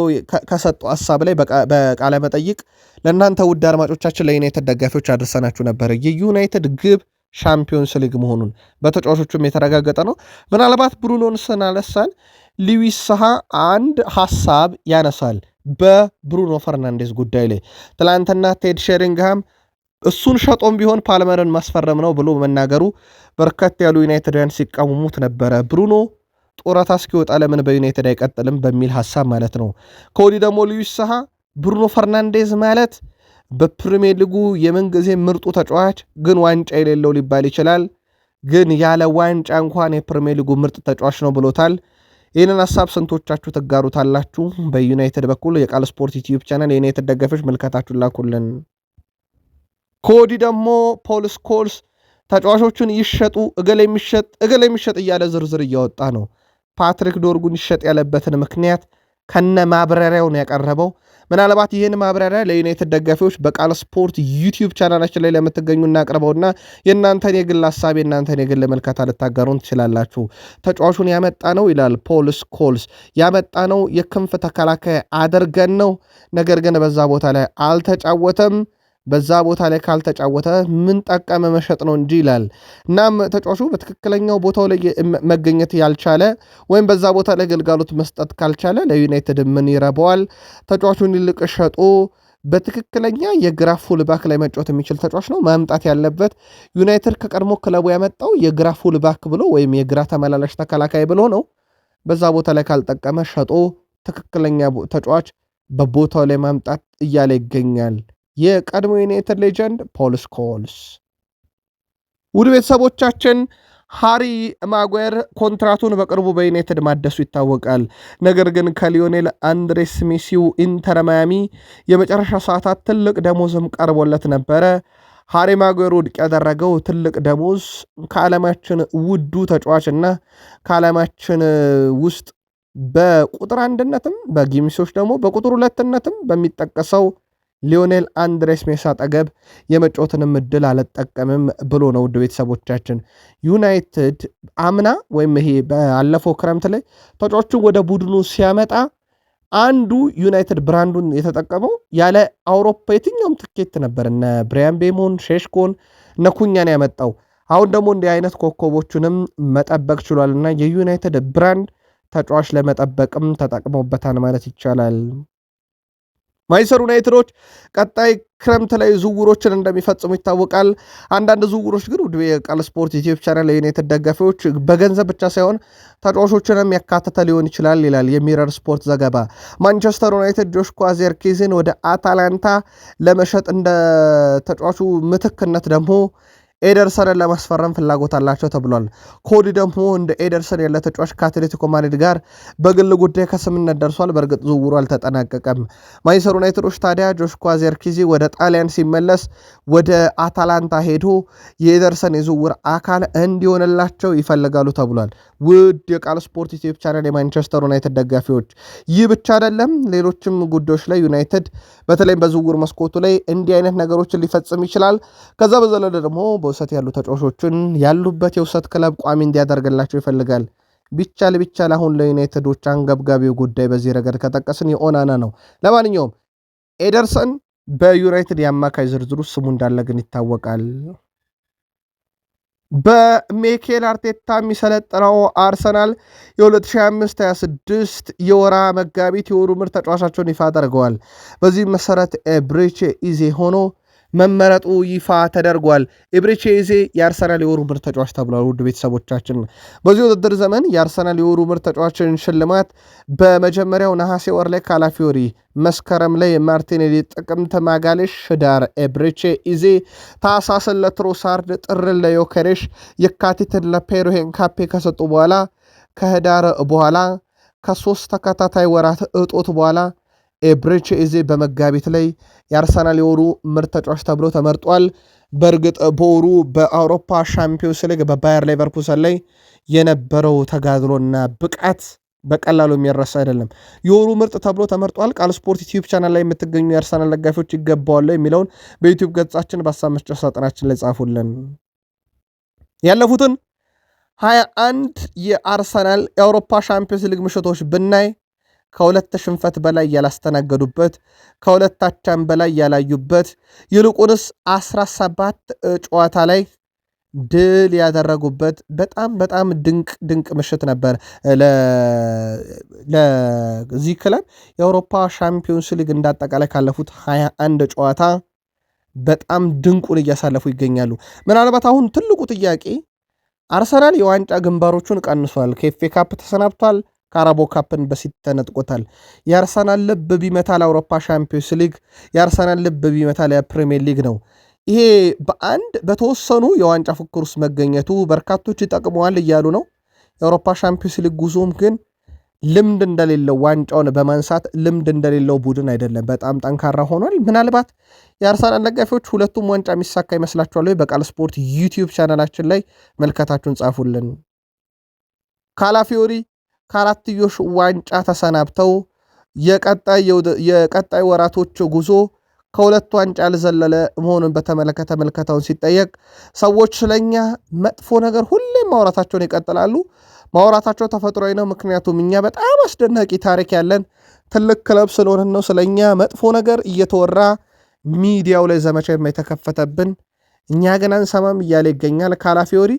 S1: ከሰጠው ሀሳብ ላይ በቃለ መጠይቅ ለእናንተ ውድ አድማጮቻችን ለዩናይትድ ደጋፊዎች አድርሰናችሁ ነበር። የዩናይትድ ግብ ሻምፒዮንስ ሊግ መሆኑን በተጫዋቾቹም የተረጋገጠ ነው። ምናልባት ብሩኖን ስናነሳን ሉዊስ ሳሃ አንድ ሀሳብ ያነሳል በብሩኖ ፈርናንዴዝ ጉዳይ ላይ። ትላንትና ቴድ ሼሪንግሃም እሱን ሸጦም ቢሆን ፓልመርን ማስፈረም ነው ብሎ መናገሩ በርከት ያሉ ዩናይትዳውያን ሲቃወሙት ነበረ። ብሩኖ ጡረታ እስኪወጣ ለምን በዩናይትድ አይቀጥልም በሚል ሀሳብ ማለት ነው። ከወዲህ ደግሞ ሉዊስ ሳሃ ብሩኖ ፈርናንዴዝ ማለት በፕሪሚየር ሊጉ የምንጊዜ ምርጡ ተጫዋች ግን ዋንጫ የሌለው ሊባል ይችላል፣ ግን ያለ ዋንጫ እንኳን የፕሪሚየር ሊጉ ምርጥ ተጫዋች ነው ብሎታል። ይህንን ሀሳብ ስንቶቻችሁ ትጋሩታላችሁ? በዩናይትድ በኩል የቃል ስፖርት ዩቲዩብ ቻናል የዩናይትድ ደጋፊዎች ምልከታችሁን ላኩልን። ከወዲህ ደግሞ ፖል ስኮልስ ተጫዋቾቹን ይሸጡ እገሌ የሚሸጥ እያለ ዝርዝር እያወጣ ነው። ፓትሪክ ዶርጉን ይሸጥ ያለበትን ምክንያት ከነ ማብራሪያውን ያቀረበው። ምናልባት ይህን ማብራሪያ ለዩናይትድ ደጋፊዎች በቃል ስፖርት ዩቲዩብ ቻናላችን ላይ ለምትገኙ እናቅርበውና የእናንተን የግል ሀሳብ የእናንተን የግል መልከታ ልታጋሩን ትችላላችሁ። ተጫዋቹን ያመጣ ነው ይላል ፖል ስኮልስ፣ ያመጣ ነው የክንፍ ተከላካይ አድርገን ነው፣ ነገር ግን በዛ ቦታ ላይ አልተጫወተም። በዛ ቦታ ላይ ካልተጫወተ ምን ጠቀመ መሸጥ ነው እንጂ ይላል። እናም ተጫዋቹ በትክክለኛው ቦታው ላይ መገኘት ያልቻለ ወይም በዛ ቦታ ላይ ግልጋሎት መስጠት ካልቻለ ለዩናይትድ ምን ይረበዋል? ተጫዋቹን ይልቅ ሸጦ በትክክለኛ የግራ ፉልባክ ላይ መጫወት የሚችል ተጫዋች ነው ማምጣት ያለበት። ዩናይትድ ከቀድሞ ክለቡ ያመጣው የግራ ፉልባክ ብሎ ወይም የግራ ተመላላሽ ተከላካይ ብሎ ነው። በዛ ቦታ ላይ ካልጠቀመ ሸጦ ትክክለኛ ተጫዋች በቦታው ላይ ማምጣት እያለ ይገኛል። የቀድሞ ዩናይትድ ሌጀንድ ፖል ስኮልስ። ውድ ቤተሰቦቻችን ሃሪ ማጓየር ኮንትራቱን በቅርቡ በዩናይትድ ማደሱ ይታወቃል። ነገር ግን ከሊዮኔል አንድሬስ ሜሲው ኢንተር ማያሚ የመጨረሻ ሰዓታት ትልቅ ደሞዝም ቀርቦለት ነበረ። ሃሪ ማጓየር ውድቅ ያደረገው ትልቅ ደሞዝ ከዓለማችን ውዱ ተጫዋችና ከዓለማችን ውስጥ በቁጥር አንድነትም በጊምሶች ደግሞ በቁጥር ሁለትነትም በሚጠቀሰው ሊዮኔል አንድሬስ ሜሲ አጠገብ የመጫወትንም እድል አልጠቀምም ብሎ ነው። ውድ ቤተሰቦቻችን ዩናይትድ አምና ወይም ይሄ ባለፈው ክረምት ላይ ተጫዋቹን ወደ ቡድኑ ሲያመጣ አንዱ ዩናይትድ ብራንዱን የተጠቀመው ያለ አውሮፓ የትኛውም ትኬት ነበር። እነ ብሪያን ቤሞን፣ ሼሽኮን፣ እነ ኩኛን ያመጣው። አሁን ደግሞ እንዲህ አይነት ኮከቦቹንም መጠበቅ ችሏልና የዩናይትድ ብራንድ ተጫዋች ለመጠበቅም ተጠቅመውበታል ማለት ይቻላል። ማንቸስተር ዩናይትዶች ቀጣይ ክረምት ላይ ዝውውሮችን እንደሚፈጽሙ ይታወቃል። አንዳንድ ዝውውሮች ግን ውድ የቃል ስፖርት ዩቲዩብ ቻናል የዩናይትድ ደጋፊዎች በገንዘብ ብቻ ሳይሆን ተጫዋቾችንም ያካተተ ሊሆን ይችላል ይላል የሚረር ስፖርት ዘገባ። ማንቸስተር ዩናይትድ ጆሽኳ ዜርኪዝን ወደ አታላንታ ለመሸጥ እንደ ተጫዋቹ ምትክነት ደግሞ ኤደርሰንን ለማስፈረም ፍላጎት አላቸው ተብሏል። ኮዲ ደግሞ እንደ ኤደርሰን ያለ ተጫዋች ከአትሌቲኮ ማድሪድ ጋር በግል ጉዳይ ከስምነት ደርሷል። በእርግጥ ዝውውሩ አልተጠናቀቀም። ማንቸስተር ዩናይትዶች ታዲያ ጆሽኳ ዜርኪዚ ወደ ጣሊያን ሲመለስ ወደ አታላንታ ሄዶ የኤደርሰን የዝውውር አካል እንዲሆንላቸው ይፈልጋሉ ተብሏል። ውድ የቃል ስፖርት ዩቲዩብ ቻናል የማንቸስተር ዩናይትድ ደጋፊዎች ይህ ብቻ አይደለም፣ ሌሎችም ጉዳዮች ላይ ዩናይትድ በተለይም በዝውውር መስኮቱ ላይ እንዲህ አይነት ነገሮችን ሊፈጽም ይችላል። ከዛ በዘለለ ደግሞ በውሰት ያሉ ተጫዋቾችን ያሉበት የውሰት ክለብ ቋሚ እንዲያደርግላቸው ይፈልጋል። ቢቻል አሁን ለዩናይትዶች አንገብጋቢው ጉዳይ በዚህ ረገድ ከጠቀስን የኦናና ነው። ለማንኛውም ኤደርሰን በዩናይትድ የአማካይ ዝርዝሩ ስሙ እንዳለ ግን ይታወቃል። በሚኬል አርቴታ የሚሰለጥነው አርሰናል የ2025/26 የወራ መጋቢት የወሩ ምርጥ ተጫዋቻቸውን ይፋ አድርገዋል። በዚህ መሰረት ብሬቼ ኢዜ ሆኖ መመረጡ ይፋ ተደርጓል። ኤብሬቺ ኤዜ የአርሰናል የወሩ ምርጥ ተጫዋች ተብሏል። ውድ ቤተሰቦቻችን በዚህ ውድድር ዘመን የአርሰናል የወሩ ምርጥ ተጫዋችን ሽልማት በመጀመሪያው ነሐሴ ወር ላይ ካላፊዮሪ፣ መስከረም ላይ ማርቲኔሊ፣ ጥቅምት ማጋሌሽ፣ ህዳር ኤብሬቺ ኤዜ፣ ታህሳስን ለትሮሳርድ፣ ጥርን ለዮከሬሽ፣ የካቲትን ለፔሮ ሄንካፔ ከሰጡ በኋላ ከህዳር በኋላ ከ3 ተከታታይ ወራት እጦት በኋላ ኤብሬቺ ኤዜ በመጋቢት ላይ የአርሰናል የወሩ ምርጥ ተጫዋች ተብሎ ተመርጧል። በእርግጥ በወሩ በአውሮፓ ሻምፒዮንስ ሊግ በባየር ሌቨርኩሰን ላይ የነበረው ተጋድሎና ብቃት በቀላሉ የሚረሳ አይደለም። የወሩ ምርጥ ተብሎ ተመርጧል። ቃል ስፖርት ዩቲዩብ ቻናል ላይ የምትገኙ የአርሰናል ደጋፊዎች ይገባዋል የሚለውን በዩቲዩብ ገጻችን በሀሳብ መስጫ ሳጥናችን ላይ ጻፉልን። ያለፉትን 21 የአርሰናል የአውሮፓ ሻምፒዮንስ ሊግ ምሽቶች ብናይ ከሁለት ሽንፈት በላይ ያላስተናገዱበት፣ ከሁለት አቻም በላይ ያላዩበት፣ ይልቁንስ 17 ጨዋታ ላይ ድል ያደረጉበት በጣም ድንቅ ምሽት ነበር ለዚህ ክለብ። የአውሮፓ ሻምፒዮንስ ሊግ እንዳጠቃላይ ካለፉት 21 ጨዋታ በጣም ድንቁን እያሳለፉ ይገኛሉ። ምናልባት አሁን ትልቁ ጥያቄ አርሰናል የዋንጫ ግንባሮቹን ቀንሷል። ከኤፍኤ ካፕ ተሰናብቷል። ካራቦ ካፕን በሲት ተነጥቆታል። የአርሰናል ልብ ቢመታ ለአውሮፓ ሻምፒዮንስ ሊግ፣ የአርሰናል ልብ ቢመታ ለፕሪሚየር ሊግ ነው። ይሄ በተወሰኑ የዋንጫ ፉክክር ውስጥ መገኘቱ በርካቶች ይጠቅመዋል እያሉ ነው። የአውሮፓ ሻምፒዮንስ ሊግ ጉዞም ግን ልምድ እንደሌለው ዋንጫውን በማንሳት ልምድ እንደሌለው ቡድን አይደለም። በጣም ጠንካራ ሆኗል። ምናልባት የአርሰናል ደጋፊዎች ሁለቱም ዋንጫ የሚሳካ ይመስላችኋል? በቃል ስፖርት ዩቲዩብ ቻናላችን ላይ መልከታችሁን ጻፉልን። ካላፊዮሪ ከአራትዮሽ ዋንጫ ተሰናብተው የቀጣይ ወራቶች ጉዞ ከሁለት ዋንጫ ያልዘለለ መሆኑን በተመለከተ መልከታውን ሲጠየቅ ሰዎች ስለኛ መጥፎ ነገር ሁሌም ማውራታቸውን ይቀጥላሉ። ማውራታቸው ተፈጥሯዊ ነው። ምክንያቱም እኛ በጣም አስደናቂ ታሪክ ያለን ትልቅ ክለብ ስለሆንን ነው። ስለኛ መጥፎ ነገር እየተወራ ሚዲያው ላይ ዘመቻ የተከፈተብን፣ እኛ ግን አንሰማም እያለ ይገኛል ካላፊዮሪ።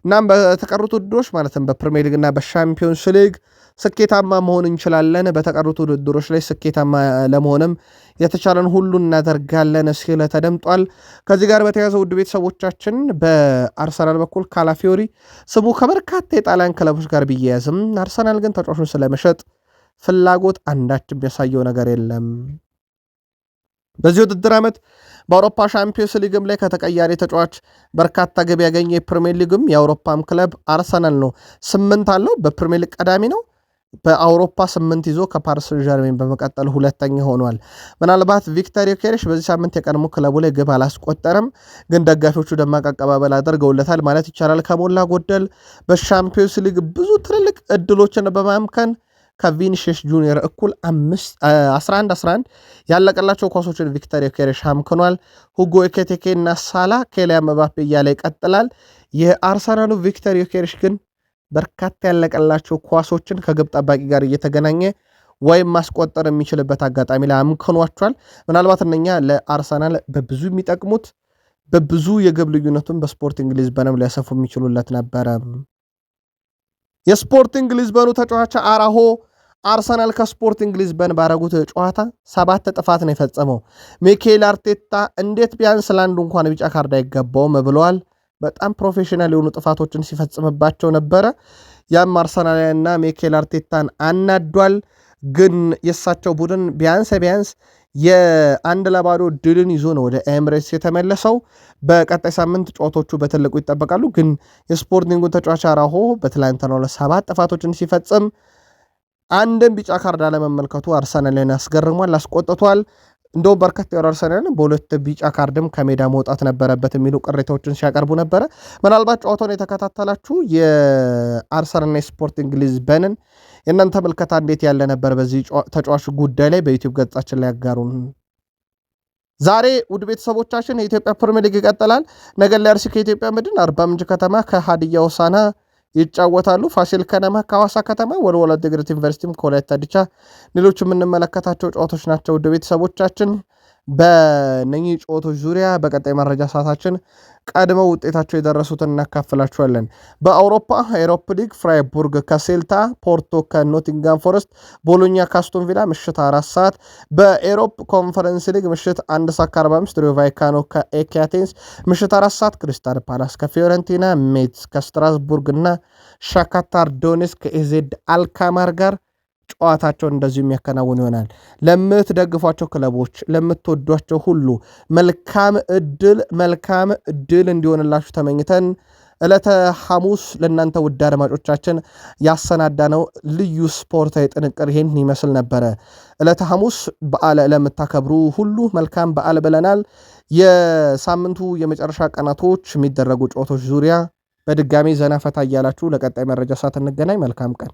S1: እናም በተቀሩት ውድድሮች ማለትም በፕሪሚየር ሊግ እና በሻምፒዮንስ ሊግ ስኬታማ መሆን እንችላለን፣ በተቀሩት ውድድሮች ላይ ስኬታማ ለመሆንም የተቻለን ሁሉ እናደርጋለን ሲል ተደምጧል። ከዚህ ጋር በተያያዘ ውድ ቤተሰቦቻችን በአርሰናል በኩል ካላፊዮሪ ስሙ ከበርካታ የጣሊያን ክለቦች ጋር ቢያያዝም አርሰናል ግን ተጫዋቹን ስለመሸጥ ፍላጎት አንዳች የሚያሳየው ነገር የለም። በዚህ ውድድር ዓመት በአውሮፓ ሻምፒዮንስ ሊግም ላይ ከተቀያሪ ተጫዋች በርካታ ገቢ ያገኘ የፕሪሚየር ሊግም የአውሮፓም ክለብ አርሰናል ነው። 8 አለው። በፕሪሚየር ሊግ ቀዳሚ ነው። በአውሮፓ 8 ይዞ ከፓሪስ ጀርሜን በመቀጠል ሁለተኛ ሆኗል። ምናልባት ቪክተር ዮኬሬሽ በዚህ ሳምንት የቀድሞ ክለቡ ላይ ግብ አላስቆጠረም፣ ግን ደጋፊዎቹ ደማቅ አቀባበል አድርገውለታል ማለት ይቻላል። ከሞላ ጎደል በሻምፒዮንስ ሊግ ብዙ ትልልቅ እድሎችን በማምከን ከቪኒሺየስ ጁኒየር እኩል 11 ያለቀላቸው ኳሶችን ቪክተር ዮኬሬሽ አምክኗል። ሁጎ ኤኪቲኬ እና ሳላ፣ ኬሊያን ምባፔ እያለ ይቀጥላል። የአርሰናሉ ቪክተር ዮኬሬሽ ግን በርካታ ያለቀላቸው ኳሶችን ከግብ ጠባቂ ጋር እየተገናኘ ወይም ማስቆጠር የሚችልበት አጋጣሚ ላይ አምክኗቸዋል። ምናልባት እነኛ ለአርሰናል በብዙ የሚጠቅሙት በብዙ የግብ ልዩነቱን በስፖርቲንግ ሊዝበንም ሊያሰፉ የሚችሉለት ነበረ። የስፖርቲንግ ሊዝበኑ ተጫዋች አራሆ አርሰናል ከስፖርቲንግ ሊዝበን ባረጉት ጨዋታ 7 ጥፋት ነው የፈጸመው። ሚኬል አርቴታ እንዴት ቢያንስ ለአንዱ እንኳን ቢጫ ካርድ አይገባውም ብለዋል። በጣም ፕሮፌሽናል የሆኑ ጥፋቶችን ሲፈጽምባቸው ነበረ። ያም አርሰናልና ሚኬል አርቴታን አናዷል። ግን የእሳቸው ቡድን ቢያንስ የ1-0 ድልን ይዞ ነው ወደ ኤምሬትስ የተመለሰው። በቀጣይ ሳምንት ጨዋታዎቹ በትልቁ ይጠበቃሉ። ግን የስፖርቲንጉ ተጫዋች አራሆ በትላንትናው ለ7 ጥፋቶችን ሲፈጽም አንድም ቢጫ ካርድ አለመመልከቱ አርሰናልን አስገርሟል፣ አስቆጥቷል። እንደውም በርከት ያሉ አርሰናልን በሁለት ቢጫ ካርድም ከሜዳ መውጣት ነበረበት የሚሉ ቅሬታዎችን ሲያቀርቡ ነበረ። ምናልባት ጨዋታውን የተከታተላችሁ የአርሰናልና የስፖርቲንግ ሊዝበንን የእናንተ ምልከታ እንዴት ያለ ነበር? በዚህ ተጫዋች ጉዳይ ላይ በዩቲዩብ ገጻችን ላይ ያጋሩን። ዛሬ ውድ ቤተሰቦቻችን የኢትዮጵያ ፕሪሚየር ሊግ ይቀጥላል። ነገ ላይ አርሲ ከኢትዮጵያ መድን፣ አርባ ምንጭ ከተማ ከሀዲያ ሆሳዕና ይጫወታሉ። ፋሲል ከነማ ከሐዋሳ ከተማ፣ ወልዋሎ ዓዲግራት ዩኒቨርሲቲም ከወላይታ ዲቻ ሌሎች የምንመለከታቸው ጨዋታዎች ናቸው። ውድ ቤተሰቦቻችን በነኚህ ጨዋታዎች ዙሪያ በቀጣይ መረጃ ሰዓታችን ቀድመው ውጤታቸው የደረሱትን እናካፍላችኋለን። በአውሮፓ ኤሮፕ ሊግ ፍራይቡርግ ከሴልታ፣ ፖርቶ ከኖቲንጋም ፎረስት፣ ቦሎኛ ካስቶን ቪላ ምሽት 4 ሰዓት። በኤሮፕ ኮንፈረንስ ሊግ ምሽት 1 ሰዓት ከ45 ሪዮ ቫይካኖ ከኤኪ አቴንስ፣ ምሽት 4 ሰዓት ክሪስታል ፓላስ ከፊዮረንቲና፣ ሜትስ ከስትራስቡርግ እና ሻካታር ዶኔስክ ከኤዜድ አልካማር ጋር ጨዋታቸውን እንደዚሁ የሚያከናውን ይሆናል። ለምትደግፏቸው ክለቦች፣ ለምትወዷቸው ሁሉ መልካም እድል እንዲሆንላችሁ ተመኝተን ዕለተ ሐሙስ ለእናንተ ውድ አድማጮቻችን ያሰናዳነው ልዩ ስፖርታዊ ጥንቅር ይህን ይመስል ነበረ። ዕለተ ሐሙስ በዓል ለምታከብሩ ሁሉ መልካም በዓል ብለናል። የሳምንቱ የመጨረሻ ቀናቶች የሚደረጉ ጨዋታዎች ዙሪያ በድጋሚ ዘና ፈታ እያላችሁ ለቀጣይ መረጃ ሰዓት እንገናኝ። መልካም ቀን።